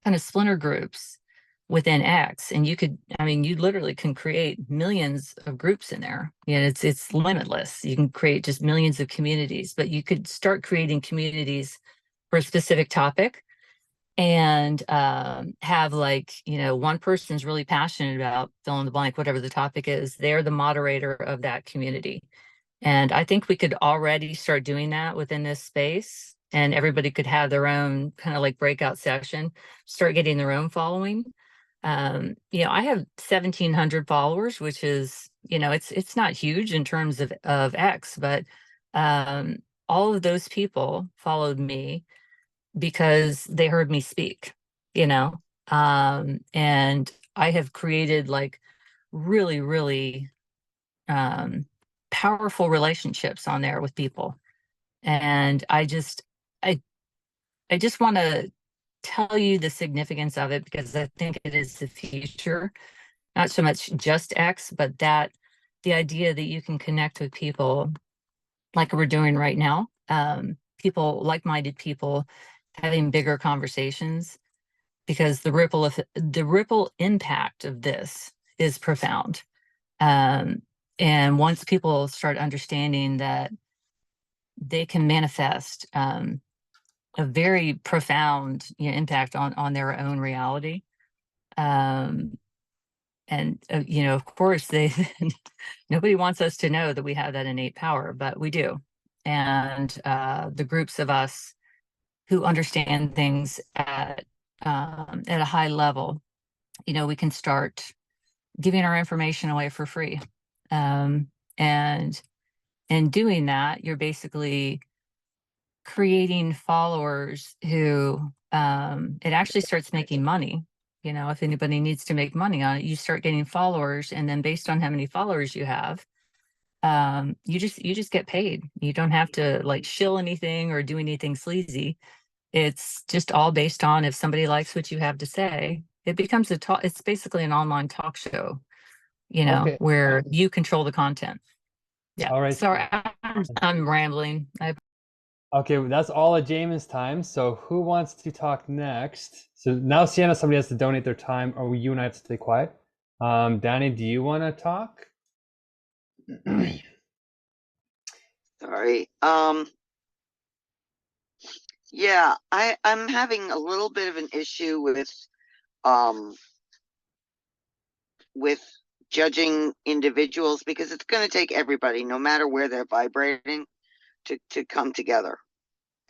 kind of splinter groups within X, and you literally can create millions of groups in there. It's limitless. You can create just millions of communities, but you could start creating communities for a specific topic. and have like, you know, one person's really passionate about fill in the blank, whatever the topic is, they're the moderator of that community. And I think we could already start doing that within this space, and everybody could have their own kind of like breakout session, start getting their own following. You know, I have 1,700 followers, which is, you know, it's not huge in terms of X, but all of those people followed me because they heard me speak, you know. And I have created like really, really um, powerful relationships on there with people. And I, I just want to tell you the significance of it because I think it is the future, not so much just X, but that the idea that you can connect with people like we're doing right now, people, like-minded people having bigger conversations, because the ripple impact of this is profound. And once people start understanding that they can manifest a very profound, you know, impact on their own reality. And you know, of course, they nobody wants us to know that we have that innate power, but we do. And the groups of us who understand things at a high level, you know, we can start giving our information away for free. And in doing that, you're basically creating followers who it actually starts making money. You know, if anybody needs to make money on it, you start getting followers, and then based on how many followers you have, you just get paid. You don't have to like shill anything or do anything sleazy. It's just all based on if somebody likes what you have to say. It becomes a talk. It's basically an online talk show, you know, Okay. where you control the content. Yeah. All right. Sorry, I'm rambling. Okay, that's all of Jamin's time. So who wants to talk next? So now, Sienna, somebody has to donate their time, or you and I have to stay quiet. Danny, do you want to talk? Sorry. Yeah, I'm having a little bit of an issue um with judging individuals because it's going to take everybody, no matter where they're vibrating, to come together.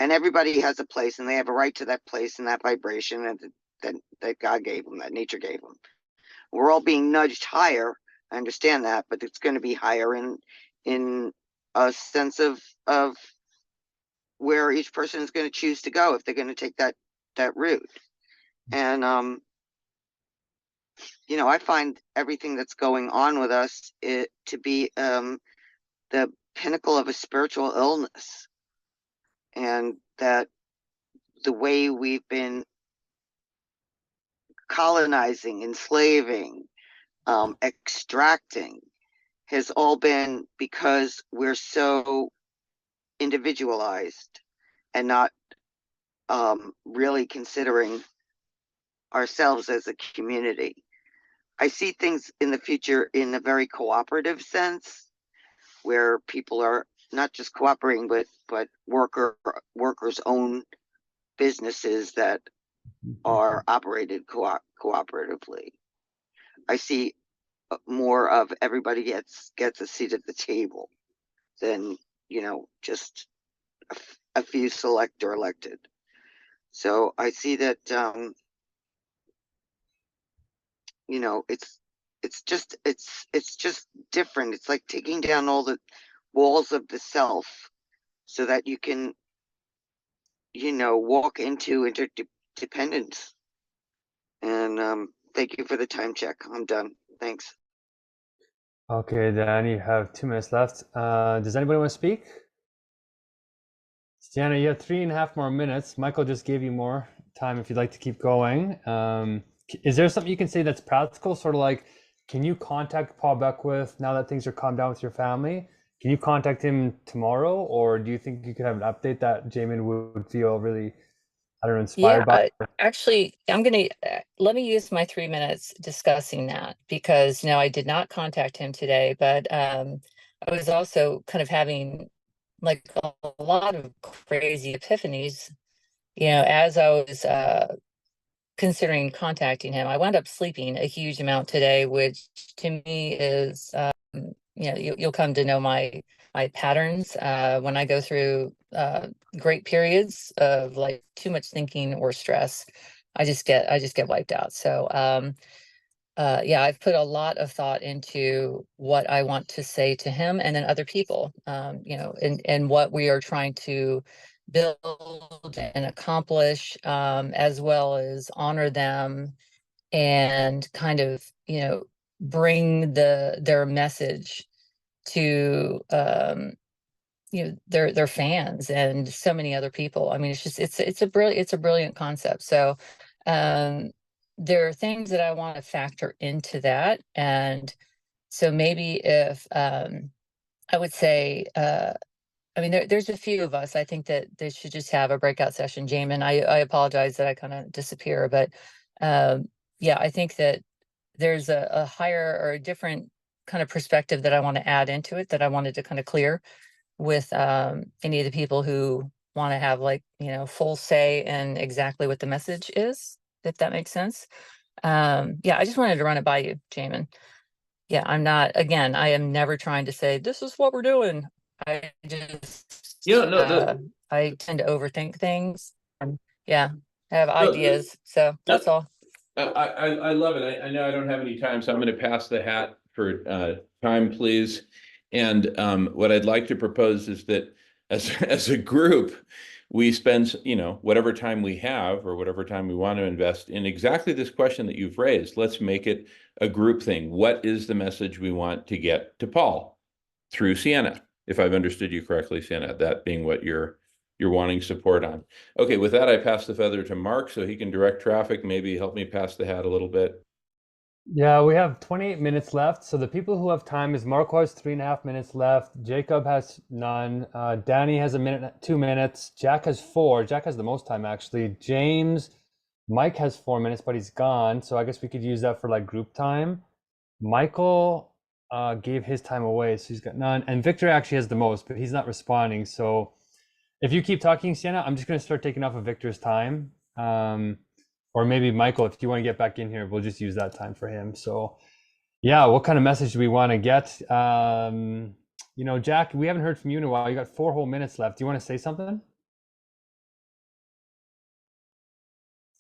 And everybody has a place, and they have a right to that place and that vibration that God gave them, that nature gave them. We're all being nudged higher. I understand that, but it's going to be higher in a sense of where each person is going to choose to go if they're going to take that route. And you know, I find everything that's going on with us to be the pinnacle of a spiritual illness, and that the way we've been colonizing, enslaving, extracting has all been because we're so individualized and not really considering ourselves as a community. I see things in the future in a very cooperative sense, where people are not just cooperating with, but workers own businesses that are operated cooperatively. I see more of everybody gets a seat at the table than, you know, just a few select or elected. So I see that you know, it's just different. It's like taking down all the walls of the self so that you can, you know, walk into interdependence. And thank you for the time check. I'm done. Thanks. Okay, Dan, you have 2 minutes left. Does anybody want to speak? Sienna, you have 3.5 more minutes. Michael just gave you more time if you'd like to keep going. Is there something you can say that's practical? Sort of like, can you contact Paul Beckwith now that things are calmed down with your family? Can you contact him tomorrow? Or do you think you could have an update that Jamin would feel really, I don't know, inspired by? Actually, I'm going to let me use my 3 minutes discussing that, because no, I did not contact him today, but I was also kind of having like a lot of crazy epiphanies, you know, as I was considering contacting him. I wound up sleeping a huge amount today, which to me is, you'll come to know my patterns when I go through great periods of like too much thinking or stress. I just get wiped out. So yeah, I've put a lot of thought into what I want to say to him and then other people, and what we are trying to build and accomplish, as well as honor them and kind of, bring their message to, their fans and so many other people. I mean, it's a brilliant concept. So, there are things that I want to factor into that. And so maybe if, I would say, I mean, there's a few of us, I think that they should just have a breakout session. Jamin, I apologize that I kind of disappear, but, yeah, I think that there's a higher or a different kind of perspective that I want to add into it, that I wanted to kind of clear with, any of the people who want to have, like, full say in exactly what the message is, if that makes sense. Yeah, I just wanted to run it by you, Jamin. Yeah, I am never trying to say, this is what we're doing. I just, I tend to overthink things. And yeah, I have ideas. So that's all. I love it. I know I don't have any time, so I'm going to pass the hat for time, please. And what I'd like to propose is that as a group, we spend, whatever time we have or whatever time we want to invest in exactly this question that you've raised. Let's make it a group thing. What is the message we want to get to Paul through Sienna? If I've understood you correctly, Sienna, that being what you're wanting support on. Okay, with that, I pass the feather to Mark so he can direct traffic, maybe help me pass the hat a little bit. Yeah, we have 28 minutes left. So the people who have time is Marco has 3.5 minutes left. Jacob has none. Danny has a minute, 2 minutes. Jack has 4. Jack has the most time, actually. James, Mike has 4 minutes, but he's gone. So I guess we could use that for like group time. Michael gave his time away, so he's got none. And Victor actually has the most, but he's not responding. So if you keep talking, Sienna, I'm just going to start taking off of Victor's time. Or maybe Michael, if you want to get back in here, we'll just use that time for him. So yeah, what kind of message do we want to get? Jack, we haven't heard from you in a while. You got 4 whole minutes left. Do you want to say something?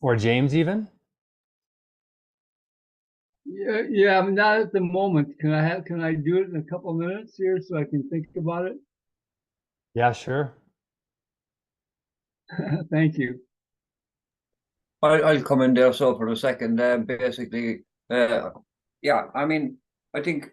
Or James even? Yeah, I'm not at the moment. Can I do it in a couple of minutes here so I can think about it? Yeah, sure. Thank you. I'll come in there so for a second. Basically, yeah, I mean, I think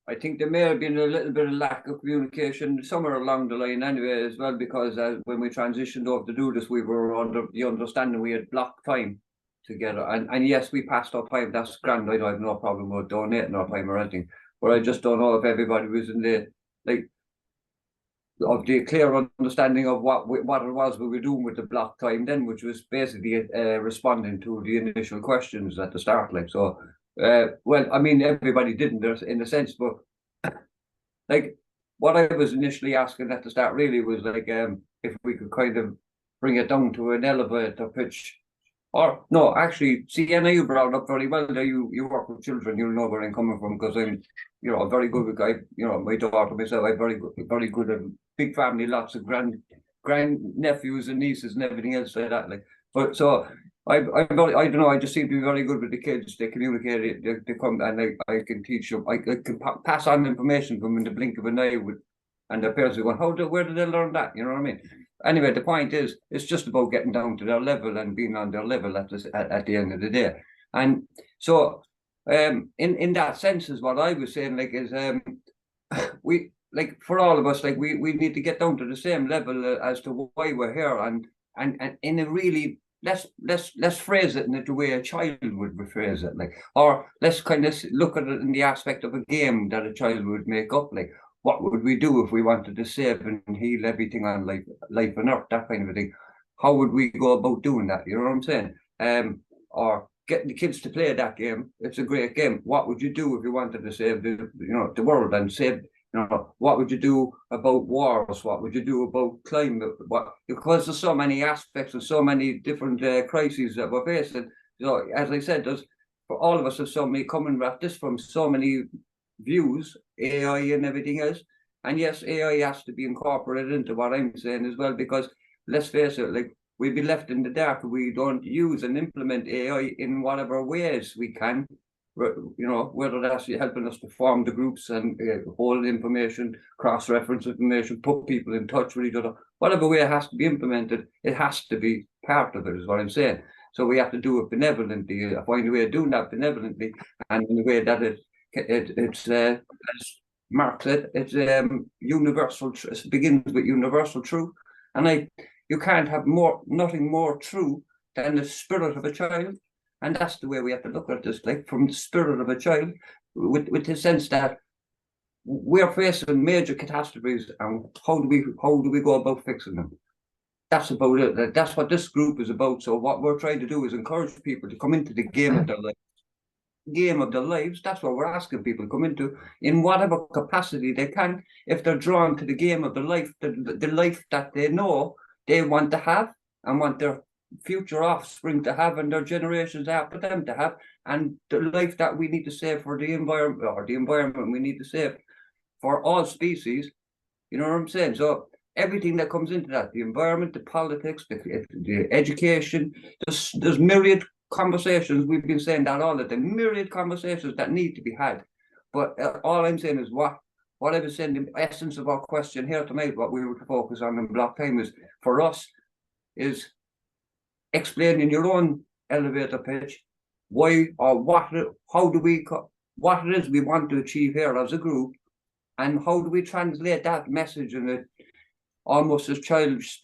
there may have been a little bit of lack of communication somewhere along the line anyway as well, because when we transitioned over to do this, we were under the understanding we had blocked time together. And yes, we passed our time. That's grand. I have no problem with donating our time or anything. But I just don't know if everybody was in the of the clear understanding of what it was we were doing with the block time then, which was basically responding to the initial questions at the start. Well, I mean, everybody didn't in a sense, but like what I was initially asking at the start really was like, if we could kind of bring it down to an elevator pitch. Or no, actually, Sienna, you brought up very well that you work with children. You'll know where I'm coming from, because I'm, a very good guy. My daughter myself, I'm very good at big family, lots of grand nephews and nieces and everything else like that. But so I don't know. I just seem to be very good with the kids. They communicate it. They come and I can teach them. I can pass on information to them in the blink of an eye. And their parents are going, where did they learn that? You know what I mean? Anyway, the point is, it's just about getting down to their level and being on their level at the end of the day. And so, in that sense, is what I was saying. We for all of us, we need to get down to the same level as to why we're here, and in a really let's phrase it in the way a child would phrase it, or let's kind of look at it in the aspect of a game that a child would make up, what would we do if we wanted to save and heal everything on life on Earth, that kind of a thing? How would we go about doing that? You know what I'm saying? Or getting the kids to play that game. It's a great game. What would you do if you wanted to save the world and save? What would you do about wars? What would you do about climate? Because there's so many aspects and so many different crises that we're facing. So as I said, there's for all of us have so many coming at this from so many views, AI and everything else. And yes, AI has to be incorporated into what I'm saying as well, because let's face it, like we'll be left in the dark if we don't use and implement AI in whatever ways we can. You know, whether that's helping us to form the groups and hold information, cross-reference information, put people in touch with each other, whatever way it has to be implemented, it has to be part of it, is what I'm saying. So we have to do it benevolently, find a way of doing that benevolently, and in a way that it's as Mark said, it's universal. It begins with universal truth, and you can't have nothing more true than the spirit of a child. And that's the way we have to look at this, like from the spirit of a child, with the sense that we're facing major catastrophes, and how do we go about fixing them? That's about it. That's what this group is about. So what we're trying to do is encourage people to come into the game of their lives. That's what we're asking people to come into in whatever capacity they can. If they're drawn to the game of the life that they know they want to have and want their future offspring to have and their generations after them to have, and the life that we need to save for the environment, or the environment we need to save for all species. You know what I'm saying? So everything that comes into that, the environment, the politics, the education, there's myriad conversations. We've been saying that all the time, myriad conversations that need to be had. But all I'm saying is what I was saying, the essence of our question here tonight, what we would focus on in block time is, for us, is explaining your own elevator pitch, why or what it is we want to achieve here as a group, and how do we translate that message in a almost as childish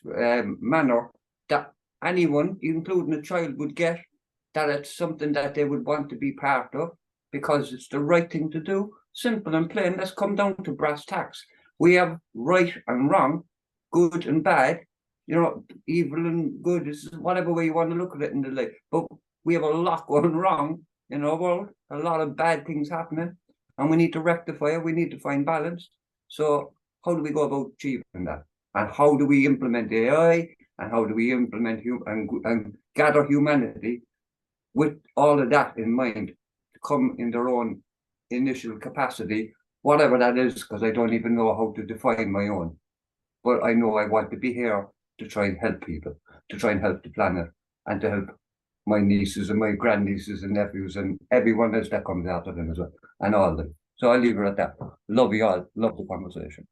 manner that anyone, including a child, would get, that it's something that they would want to be part of because it's the right thing to do. Simple and plain. Let's come down to brass tacks. We have right and wrong, good and bad, you know, evil and good, is whatever way you want to look at it in the life. But we have a lot going wrong in our world, a lot of bad things happening, and we need to rectify it. We need to find balance. So how do we go about achieving that? And how do we implement AI? And how do we implement and gather humanity with all of that in mind to come in their own initial capacity, whatever that is, because I don't even know how to define my own. But I know I want to be here to try and help people, to try and help the planet, and to help my nieces and my grandnieces and nephews and everyone else that comes out of them as well, and all of them. So I'll leave it at that. Love you all. Love the conversation.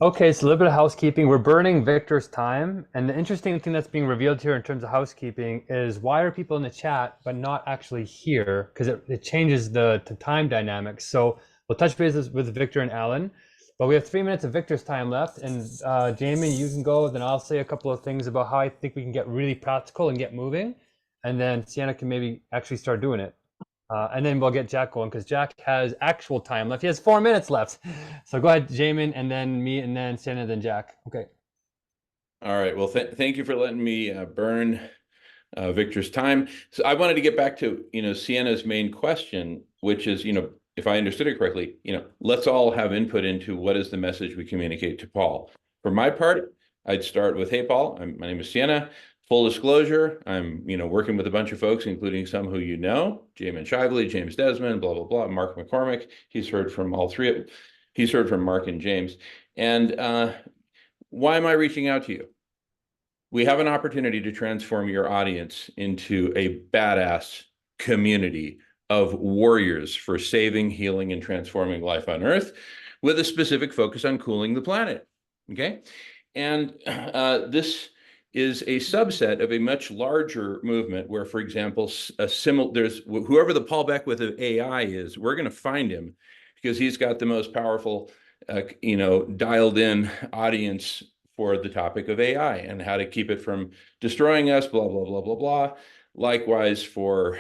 Okay, so a little bit of housekeeping. We're burning Victor's time. And the interesting thing that's being revealed here in terms of housekeeping is, why are people in the chat but not actually here? Because it changes the time dynamics. So we'll touch bases with Victor and Alan, but we have 3 minutes of Victor's time left. And Jamie, you can go, then I'll say a couple of things about how I think we can get really practical and get moving. And then Sienna can maybe actually start doing it. And then we'll get Jack going, because Jack has actual time left. He has 4 minutes left. So go ahead, Jamin, and then me, and then Sienna, then Jack. Okay. All right. Well, thank you for letting me burn Victor's time. So I wanted to get back to, Sienna's main question, which is, if I understood it correctly, let's all have input into what is the message we communicate to Paul. For my part, I'd start with, hey, Paul, my name is Sienna. Full disclosure, I'm, working with a bunch of folks, including some who Jamin Shively, James Desmond, blah, blah, blah, Mark McCormick. He's heard from all three of them. He's heard from Mark and James. And why am I reaching out to you? We have an opportunity to transform your audience into a badass community of warriors for saving, healing, and transforming life on Earth, with a specific focus on cooling the planet. Okay? And this is a subset of a much larger movement where, for example, there's whoever the Paul Beckwith of AI is, we're going to find him because he's got the most powerful, dialed in audience for the topic of AI and how to keep it from destroying us, blah, blah, blah, blah, blah. Likewise for,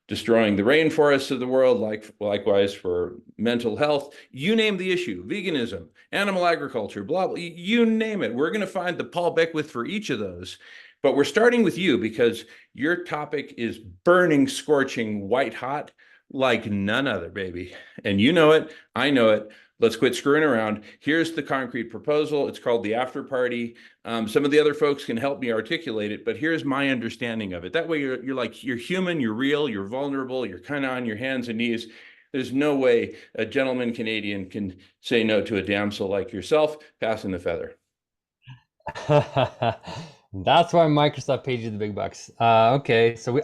destroying the rainforests of the world, likewise for mental health. You name the issue: veganism, animal agriculture, blah, blah, you name it. We're going to find the Paul Beckwith for each of those. But we're starting with you because your topic is burning, scorching, white hot like none other, baby. And you know it, I know it. Let's quit screwing around. Here's the concrete proposal. It's called the after party. Some of the other folks can help me articulate it, but here's my understanding of it. That way you're like, you're human, you're real, you're vulnerable, you're kind of on your hands and knees. There's no way a gentleman Canadian can say no to a damsel like yourself. Passing the feather. That's why Microsoft paid you the big bucks. Okay, so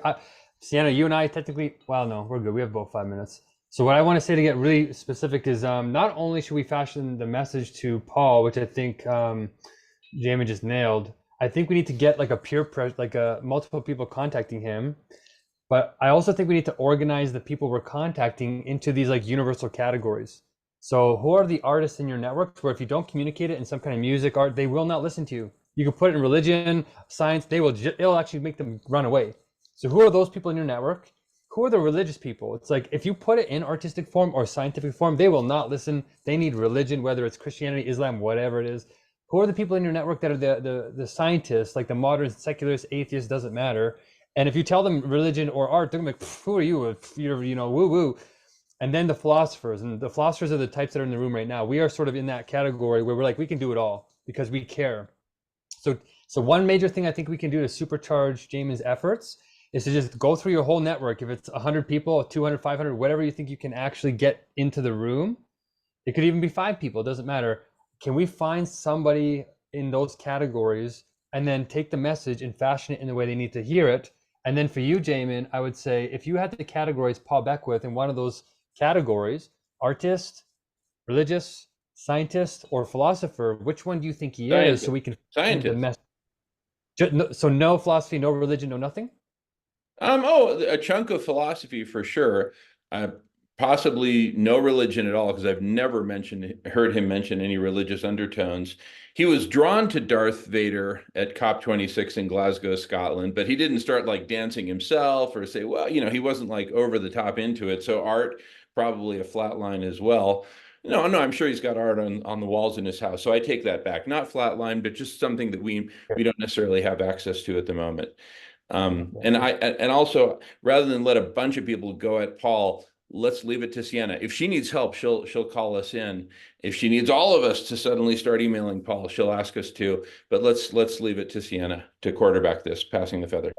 Sienna, you and I technically, well, no, we're good. We have about 5 minutes. So what I want to say to get really specific is not only should we fashion the message to Paul, which I think Jamie just nailed. I think we need to get like a peer pressure, like multiple people contacting him. But I also think we need to organize the people we're contacting into these like universal categories. So who are the artists in your network where if you don't communicate it in some kind of music, art, they will not listen to you. You can put it in religion, science, it'll actually make them run away. So who are those people in your network? Who are the religious people? It's like if you put it in artistic form or scientific form, they will not listen. They need religion, whether it's Christianity, Islam, whatever it is. Who are the people in your network that are the scientists, like the modern secularists, atheists, doesn't matter. And if you tell them religion or art, they're gonna be like, who are you? You're, woo woo. And then the philosophers, and the philosophers are the types that are in the room right now. We are sort of in that category where we're like, we can do it all because we care. So one major thing I think we can do to supercharge Jamin's efforts is to just go through your whole network. If it's 100 people, 200, 500, whatever you think you can actually get into the room, it could even be 5 people, it doesn't matter. Can we find somebody in those categories and then take the message and fashion it in the way they need to hear it? And then for you, Jamin, I would say if you had to categorize Paul Beckwith in one of those categories, artist, religious, scientist, or philosopher, which one do you think he is so we can find the message? So no philosophy, no religion, no nothing? A chunk of philosophy for sure. Possibly no religion at all, because I've never heard him mention any religious undertones. He was drawn to Darth Vader at COP26 in Glasgow, Scotland, but he didn't start like dancing himself or say, well, he wasn't like over the top into it. So art, probably a flat line as well. No, I'm sure he's got art on the walls in his house. So I take that back. Not flat line, but just something that we don't necessarily have access to at the moment. And also, rather than let a bunch of people go at Paul, let's leave it to Sienna. If she needs help, she'll call us in. If she needs all of us to suddenly start emailing Paul, she'll ask us to. But let's leave it to Sienna to quarterback this, passing the feather.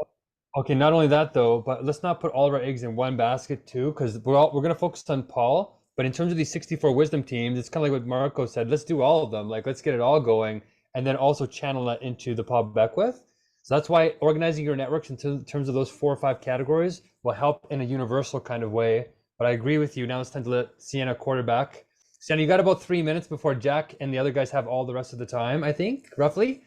Okay, not only that though, but let's not put all of our eggs in one basket too, because we're going to focus on Paul. But in terms of these 64 wisdom teams, it's kind of like what Marco said. Let's do all of them. Like, let's get it all going, and then also channel that into the Paul Beckwith. So that's why organizing your networks in terms of those 4 or 5 categories will help in a universal kind of way. But I agree with you. Now it's time to let Sienna quarterback. Sienna, you got about 3 minutes before Jack and the other guys have all the rest of the time, I think, roughly.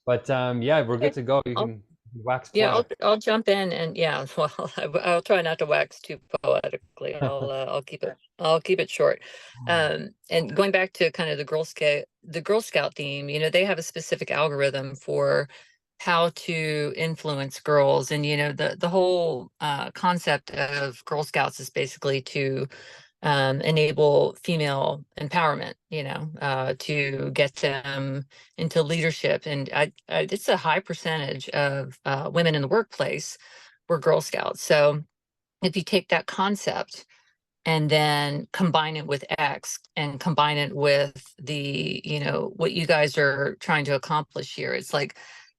But yeah, we're good to go. You can wax poetic. Yeah, I'll jump in and yeah, well, I'll try not to wax too poetically. I'll keep it short. And going back to kind of the Girl Scout theme, they have a specific algorithm for how to influence girls, and the whole concept of Girl Scouts is basically to enable female empowerment, to get them into leadership. And it's a high percentage of women in the workplace were Girl Scouts. So if you take that concept and then combine it with X and combine it with the, what you guys are trying to accomplish here,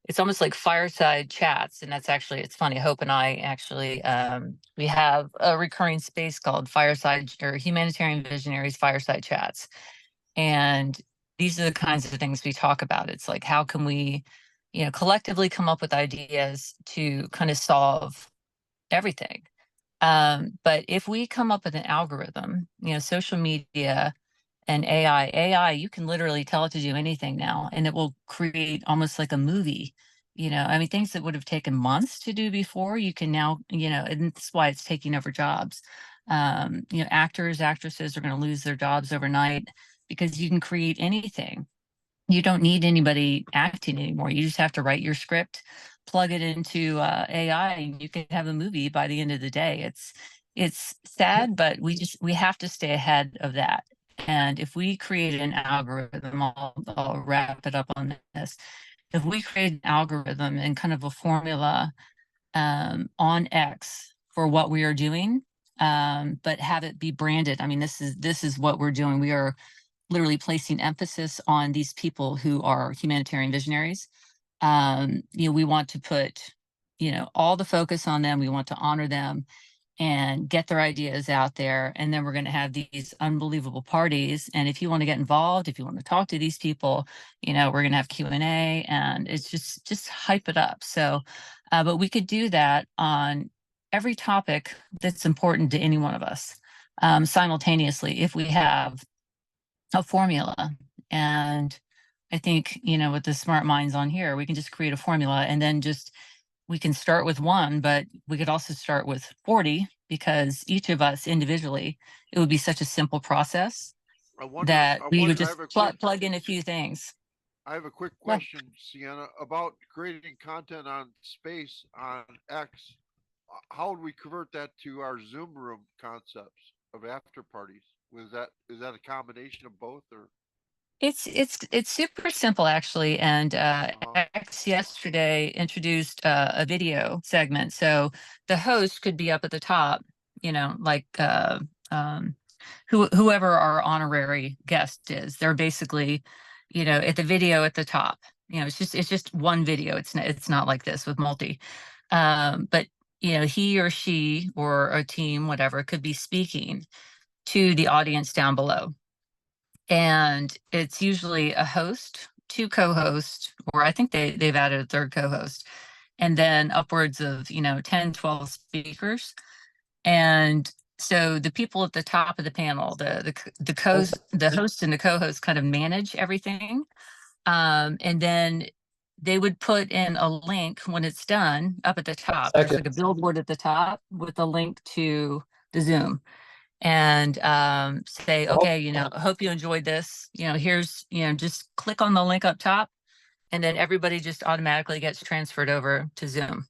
it's almost like fireside chats. And it's funny, Hope and I actually, we have a recurring space called Fireside or Humanitarian Visionaries Fireside Chats. And these are the kinds of things we talk about. It's like, how can we, collectively come up with ideas to kind of solve everything? But if we come up with an algorithm, social media and AI, you can literally tell it to do anything now, and it will create almost like a movie. Things that would have taken months to do before, you can now, and that's why it's taking over jobs. Actors, actresses are going to lose their jobs overnight because you can create anything. You don't need anybody acting anymore. You just have to write your script, plug it into AI, and you can have a movie by the end of the day. It's sad, but we have to stay ahead of that. And if we create an algorithm, I'll wrap it up on this. If we create an algorithm and kind of a formula on X for what we are doing, but have it be branded. This is what we're doing. We are literally placing emphasis on these people who are humanitarian visionaries. We want to put, all the focus on them. We want to honor them and get their ideas out there. And then we're going to have these unbelievable parties. And if you want to get involved, if you want to talk to these people, we're going to have Q&A, and it's just hype it up. So, but we could do that on every topic that's important to any one of us simultaneously if we have a formula. And I think, with the smart minds on here, we can just create a formula, and then we can start with one, but we could also start with 40, because each of us individually, it would be such a simple process that we would just plug in a few things. I have a quick Yeah. question, Sienna, about creating content on Space on X. How would we convert that to our Zoom room concepts of after parties? Is that a combination of both, or? It's super simple, actually. And X yesterday introduced a video segment, so the host could be up at the top, like whoever our honorary guest is. They're basically, at the video at the top. It's just one video. It's not like this with multi. But he or she or a team, whatever, could be speaking to the audience down below. And it's usually a host, two co-hosts, or I think they've added a third co-host, and then upwards of 10, 12 speakers. And so the people at the top of the panel, the host and the co-host kind of manage everything. And then they would put in a link when it's done up at the top. There's like a billboard at the top with a link to the Zoom, and say, okay, hope you enjoyed this. Here's, just click on the link up top, and then everybody just automatically gets transferred over to Zoom.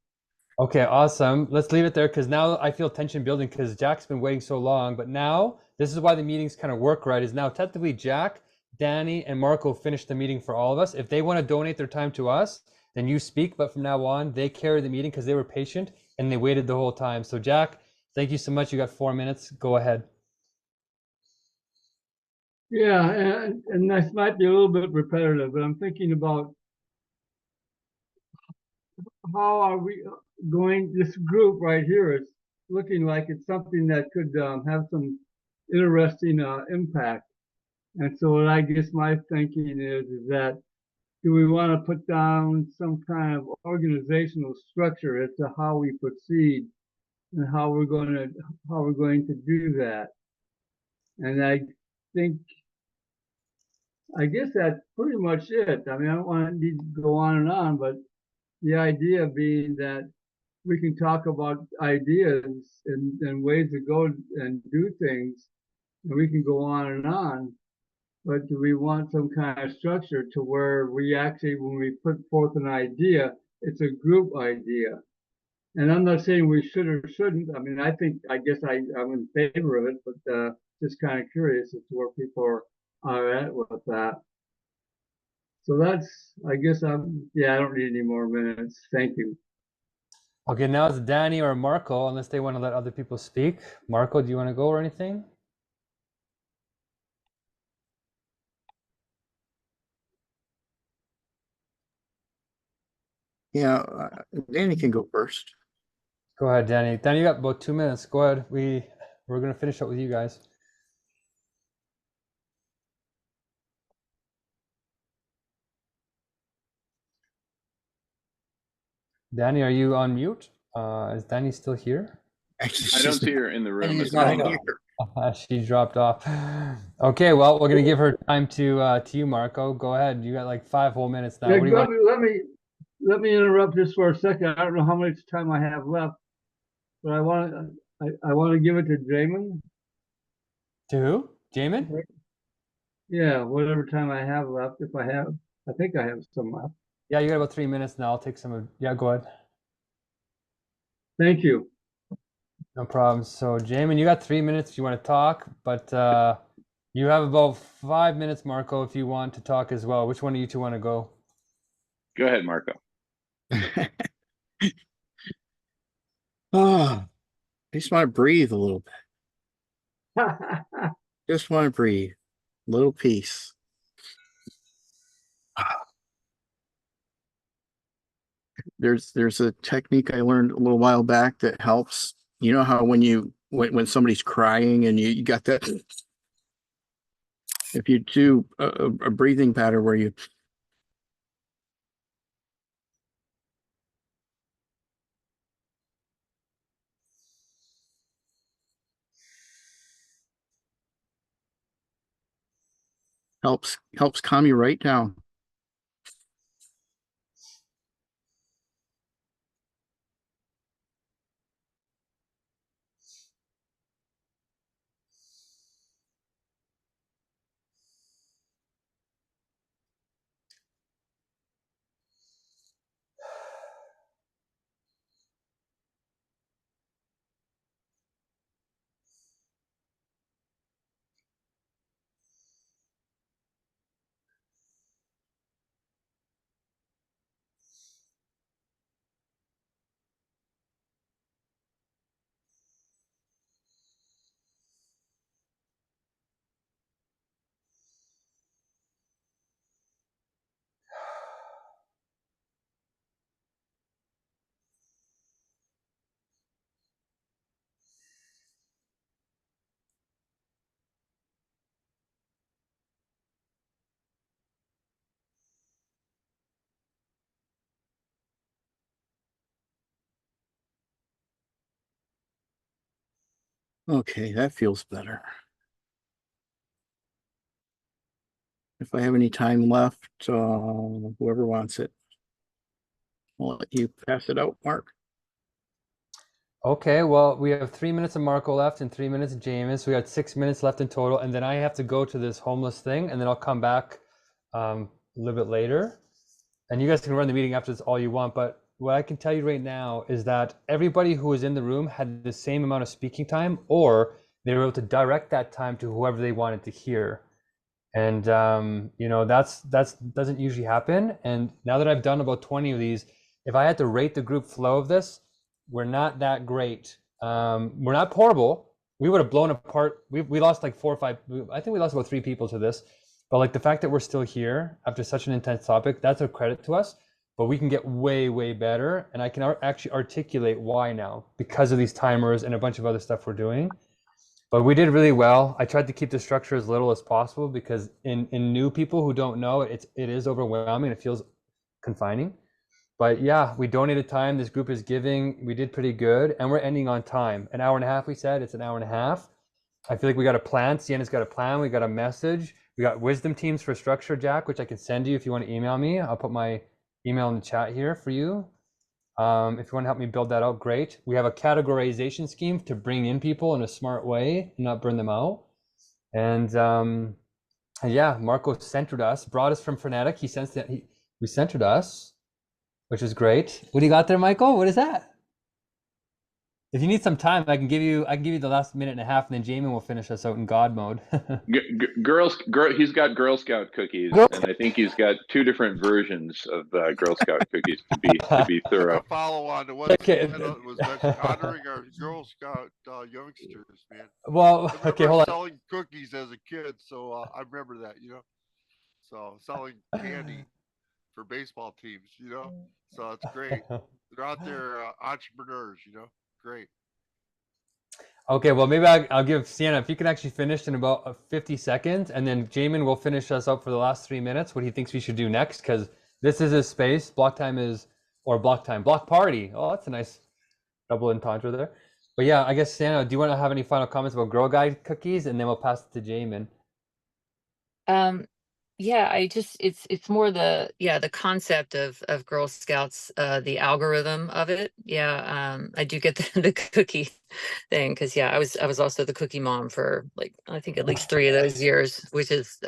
Okay, awesome. Let's leave it there, because now I feel tension building, because Jack's been waiting so long. But now this is why the meetings kind of work, right? Is now technically Jack, Danny, and Marco finished the meeting for all of us. If they want to donate their time to us, then you speak. But from now on, they carry the meeting because they were patient and they waited the whole time. So Jack, thank you so much. You got 4 minutes. Go ahead. Yeah, and this might be a little bit repetitive, but I'm thinking about how are we going, this group right here is looking like it's something that could have some interesting impact. And so what I guess my thinking is that, do we want to put down some kind of organizational structure as to how we proceed and how we're going to do that? And I guess that's pretty much it. I mean, I don't want to need to go on and on, but the idea being that we can talk about ideas and ways to go and do things, and we can go on and on. But do we want some kind of structure to where we actually, when we put forth an idea, it's a group idea? And I'm not saying we should or shouldn't. I mean, I guess I'm in favor of it, but just kind of curious as to where people are at with that. So that's, I guess I don't need any more minutes. Thank you. Okay, now it's Danny or Marco, unless they want to let other people speak. Marco, do you want to go or anything? Yeah, Danny can go first. Go ahead, Danny. Danny, you got about 2 minutes. Go ahead. We're gonna finish up with you guys. Danny, are you on mute? Is Danny still here? Actually, I don't she's see her in the room. Danny's at the not moment. here. She dropped off. Okay, well, we're gonna give her time to you, Marco. Go ahead. You got like 5 whole minutes now. Yeah, What do you want? let me interrupt just for a second. I don't know how much time I have left, but I want to give it to Jamin. To who? Jamin? Yeah, whatever time I have left, if I have, I think I have some left. Yeah, you got about 3 minutes now. I'll take some of. Yeah, go ahead. Thank you. No problem. So, Jamin, you got 3 minutes if you want to talk, but you have about 5 minutes, Marco, if you want to talk as well. Which one of you two want to go? Go ahead, Marco. I just want to breathe a little bit. Just want to breathe. little piece. There's a technique I learned a little while back that helps. You know how when somebody's crying and you got that, if you do a breathing pattern where you helps calm you right down. Okay, that feels better. If I have any time left, whoever wants it, I'll let you pass it out, Mark. Okay, well, we have 3 minutes of Marco left and 3 minutes of Jameis. So we got 6 minutes left in total, and then I have to go to this homeless thing, and then I'll come back a little bit later. And you guys can run the meeting after this all you want, but what I can tell you right now is that everybody who was in the room had the same amount of speaking time, or they were able to direct that time to whoever they wanted to hear. And you know, that's doesn't usually happen. And now that I've done about 20 of these, if I had to rate the group flow of this, we're not that great. We're not horrible. We would have blown apart. We lost like 4 or 5. I think we lost about 3 people to this. But like the fact that we're still here after such an intense topic, that's a credit to us. But we can get way, way better. And I can actually articulate why now because of these timers and a bunch of other stuff we're doing. But we did really well. I tried to keep the structure as little as possible because in new people who don't know, it is overwhelming. It feels confining. But yeah, we donated time. This group is giving. We did pretty good. And we're ending on time. An hour and a half, we said. It's an hour and a half. I feel like we got a plan. Sienna's got a plan. We got a message. We got wisdom teams for structure, Jack, which I can send you if you want to email me. I'll put my email in the chat here for you. If you want to help me build that out, great. We have a categorization scheme to bring in people in a smart way and not burn them out. And yeah, Marco centered us, brought us from Frenetic. He sensed that we centered us, which is great. What do you got there, Michael? What is that? If you need some time, I can give you the last minute and a half, and then Jamin will finish us out in God mode. He's got Girl Scout cookies, and I think he's got 2 different versions of Girl Scout cookies to be Like thorough. a follow on to what Okay. Sienna was mentioning, honoring our Girl Scout youngsters, man. Well, I remember okay, hold on. selling cookies as a kid, so I remember that, you know. So selling candy for baseball teams, you know. So it's great. They're out there entrepreneurs, you know. Great. Okay, well, maybe I'll give Sienna, if you can actually finish in about 50 seconds, and then Jamin will finish us up for the last 3 minutes, what he thinks we should do next, because this is his space. Block party. Oh, that's a nice double entendre there. But yeah, I guess, Sienna, do you want to have any final comments about Girl Guide cookies, and then we'll pass it to Jamin? Yeah, it's more the concept of Girl Scouts, the algorithm of it. Yeah, I do get the cookie thing because yeah, I was also the cookie mom for like I think at least 3 of those years, which is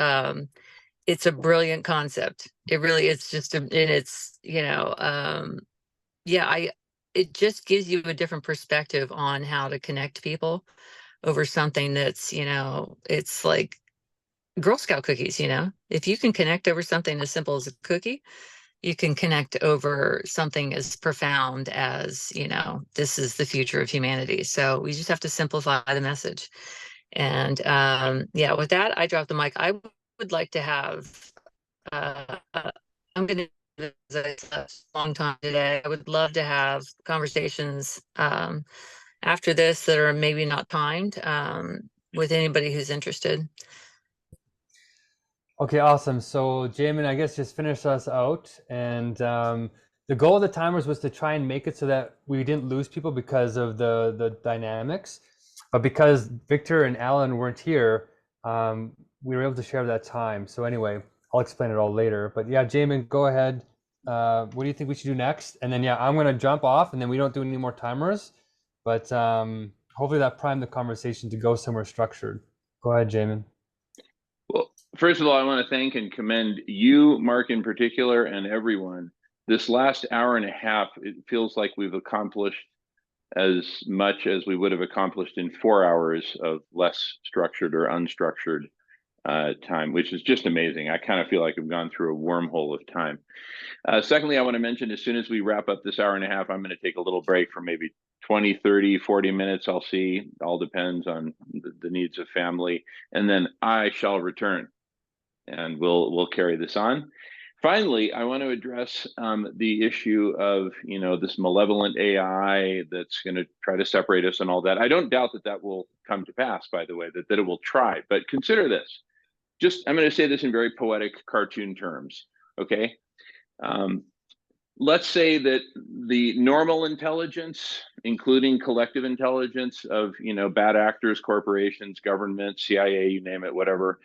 it's a brilliant concept. It really it's just and it's yeah, it just gives you a different perspective on how to connect people over something that's it's like Girl Scout cookies, if you can connect over something as simple as a cookie, you can connect over something as profound as, this is the future of humanity. So we just have to simplify the message. And yeah, with that, I dropped the mic. I would like to have, I'm going to, as I said, a long time today. I would love to have conversations after this that are maybe not timed with anybody who's interested. Okay, awesome. So Jamin, I guess just finish us out. And the goal of the timers was to try and make it so that we didn't lose people because of the dynamics. But because Victor and Alan weren't here, we were able to share that time. So anyway, I'll explain it all later. But yeah, Jamin, go ahead. What do you think we should do next? And then yeah, I'm gonna jump off, and then we don't do any more timers. But hopefully that primed the conversation to go somewhere structured. Go ahead, Jamin. Well, first of all, I want to thank and commend you, Mark, in particular, and everyone. This last hour and a half, it feels like we've accomplished as much as we would have accomplished in 4 hours of less structured or unstructured time, which is just amazing. I kind of feel like I've gone through a wormhole of time. Secondly, I want to mention as soon as we wrap up this hour and a half, I'm going to take a little break for maybe 20, 30, 40 minutes. I'll see. All depends on the needs of family. And then I shall return and we'll carry this on. Finally, I want to address the issue of, this malevolent AI that's going to try to separate us and all that. I don't doubt that that will come to pass, by the way, that it will try. But consider this. I'm going to say this in very poetic cartoon terms, okay? Let's say that the normal intelligence, including collective intelligence of, bad actors, corporations, government, CIA, you name it, whatever.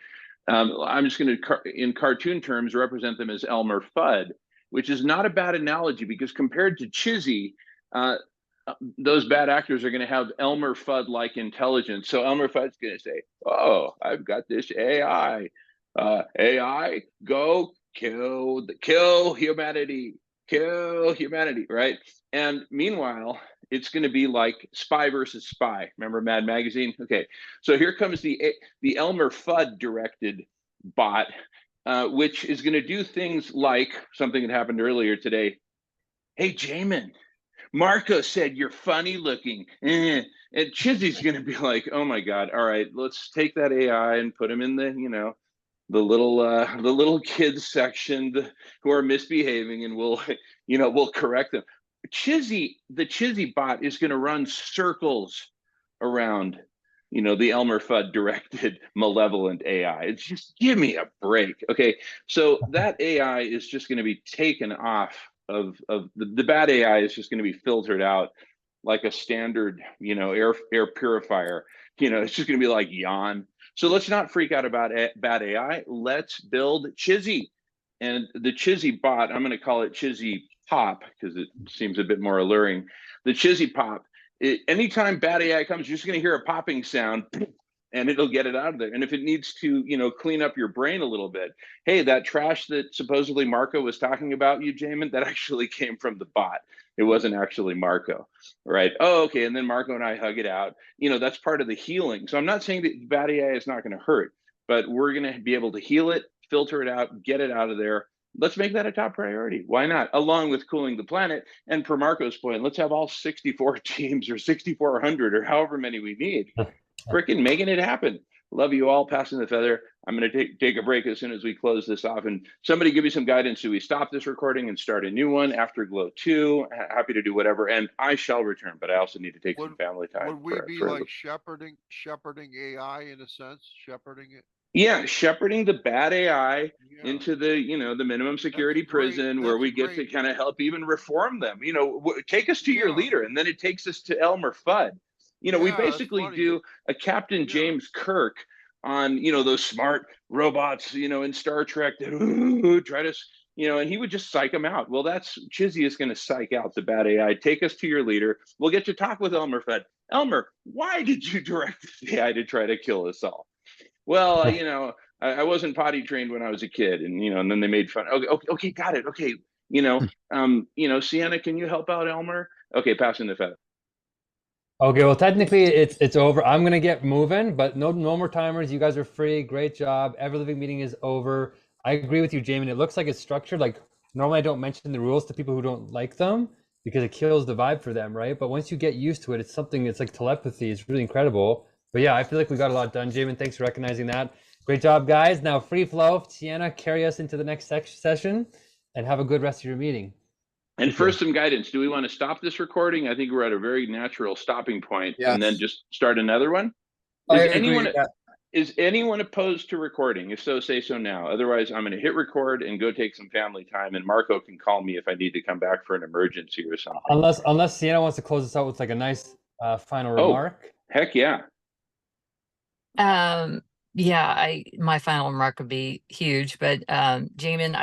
I'm just going to, in cartoon terms, represent them as Elmer Fudd, which is not a bad analogy because compared to Chizzy, those bad actors are going to have Elmer Fudd-like intelligence. So Elmer Fudd's going to say, "Oh, I've got this AI. AI, go kill humanity." Kill humanity, right? And meanwhile, it's going to be like Spy versus Spy. Remember Mad Magazine? Okay, so here comes the Elmer Fudd directed bot, which is going to do things like something that happened earlier today. "Hey, Jamin, Marco said you're funny looking." And Chizzy's going to be like, "Oh my God, all right, let's take that AI and put him in the, the little kids section who are misbehaving, and we'll correct them." The Chizzy bot is going to run circles around the Elmer Fudd directed malevolent AI. It's just, give me a break. Okay, so that AI is just going to be taken off of the bad AI is just going to be filtered out like a standard air purifier. It's just going to be like yawn. So let's not freak out about bad AI. Let's build Chizzy. And the Chizzy bot, I'm going to call it Chizzy Pop because it seems a bit more alluring. The Chizzy Pop, anytime bad AI comes, you're just going to hear a popping sound and it'll get it out of there. And if it needs to, clean up your brain a little bit, hey, that trash that supposedly Marco was talking about, you, Jamin, that actually came from the bot. It wasn't actually Marco, right? Oh, okay. And then Marco and I hug it out. That's part of the healing. So I'm not saying that bad AI is not going to hurt, but we're going to be able to heal it, filter it out, get it out of there. Let's make that a top priority. Why not? Along with cooling the planet. And per Marco's point, let's have all 64 teams or 6,400 or however many we need. Freaking making it happen. Love you all. Passing the feather. I'm going to take a break as soon as we close this off. And somebody give me some guidance. Do we stop this recording and start a new one? AfterGlow 2. Happy to do whatever. And I shall return, but I also need to take some family time. Would we be like shepherding AI in a sense? Shepherding it? Yeah, shepherding the bad AI into the minimum security prison where we get to kind of help even reform them. Take us to your leader, and then it takes us to Elmer Fudd. We basically do a Captain James Kirk on those smart robots in Star Trek that try to and he would just psych them out. Well, that's Chizzy is going to psych out the bad AI. Take us to your leader. We'll get to talk with Elmer Fudd. Elmer, why did you direct the AI to try to kill us all? Well, I wasn't potty trained when I was a kid, and then they made fun. Okay, got it. Okay, Sienna, can you help out Elmer? Okay, passing the feather. Okay, well, technically it's over. I'm gonna get moving, but no more timers. You guys are free. Great job. Ever Living meeting is over. I agree with you, Jamin. It looks like it's structured. Like normally I don't mention the rules to people who don't like them because it kills the vibe for them, right? But once you get used to it, it's like telepathy. It's really incredible. But yeah, I feel like we got a lot done, Jamin. Thanks for recognizing that. Great job, guys. Now free flow. Sienna, carry us into the next session and have a good rest of your meeting. And first, some guidance. Do we want to stop this recording? I think we're at a very natural stopping point, and then Yes. just start another one. I Is agree. Yeah. is anyone opposed to recording? If so, say so now. Otherwise, I'm going to hit record and go take some family time, and Marco can call me if I need to come back for an emergency or something. Unless Sienna wants to close us out with like a nice final remark. Heck yeah. Yeah, my final remark would be huge, but Jamin,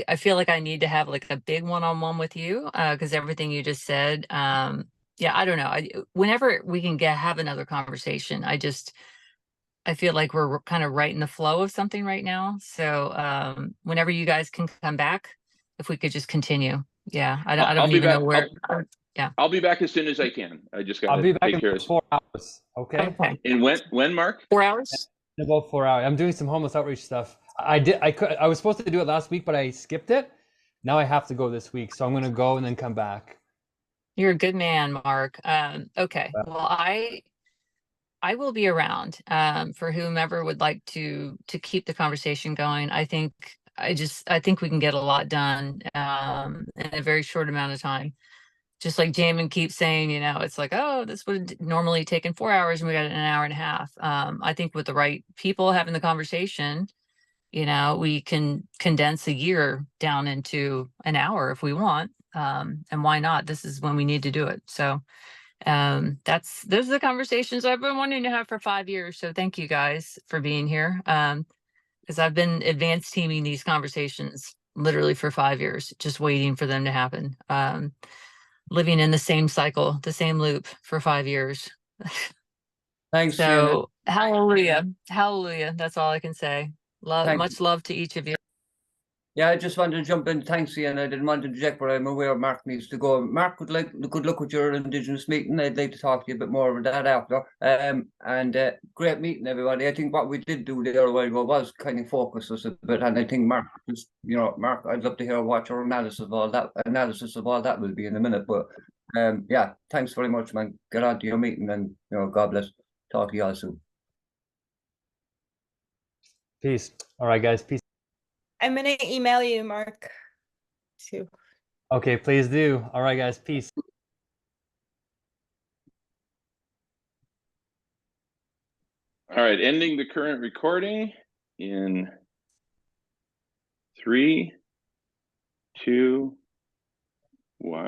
I feel like I need to have like a big one-on-one with you, because everything you just said, yeah, I don't know. Whenever we can have another conversation, I feel like we're kind of right in the flow of something right now. So whenever you guys can come back, if we could just continue. Yeah, I I'll don't be even back. know where. I'll be back as soon as I can. I just got I'll be to back take in care of 4 hours. Okay. Okay. And when, Mark? 4 hours? In about 4 hours. I'm doing some homeless outreach stuff. I was supposed to do it last week, but I skipped it. Now I have to go this week, so I'm gonna go and then come back. You're a good man, Mark. Okay. Well, I will be around for whomever would like to keep the conversation going. I think we can get a lot done in a very short amount of time. Just like Jamin keeps saying, it's like, oh, this would normally taken 4 hours and we got it in an hour and a half. I think with the right people having the conversation, we can condense a year down into an hour if we want. And why not? This is when we need to do it. So those are the conversations I've been wanting to have for 5 years. So thank you guys for being here. Because I've been advanced teaming these conversations literally for 5 years, just waiting for them to happen. Living in the same cycle, the same loop for 5 years. Thanks, Sienna. So hallelujah, hallelujah. That's all I can say. Much love to each of you. Yeah, I just wanted to jump in. Thanks, Ian. I didn't want to interject, but I'm aware Mark needs to go. Mark, good luck with your Indigenous meeting. I'd like to talk to you a bit more about that after. And great meeting, everybody. I think what we did do there a while ago was kind of focus us a bit, and I think Mark, Mark, I'd love to hear what your analysis of all that will be in a minute. But yeah, thanks very much, man. Get on to your meeting, and God bless. Talk to you all soon. Peace. All right, guys. Peace. I'm gonna email you, Mark, too. Okay, please do. All right, guys. Peace. All right, ending the current recording in 3, 2, 1.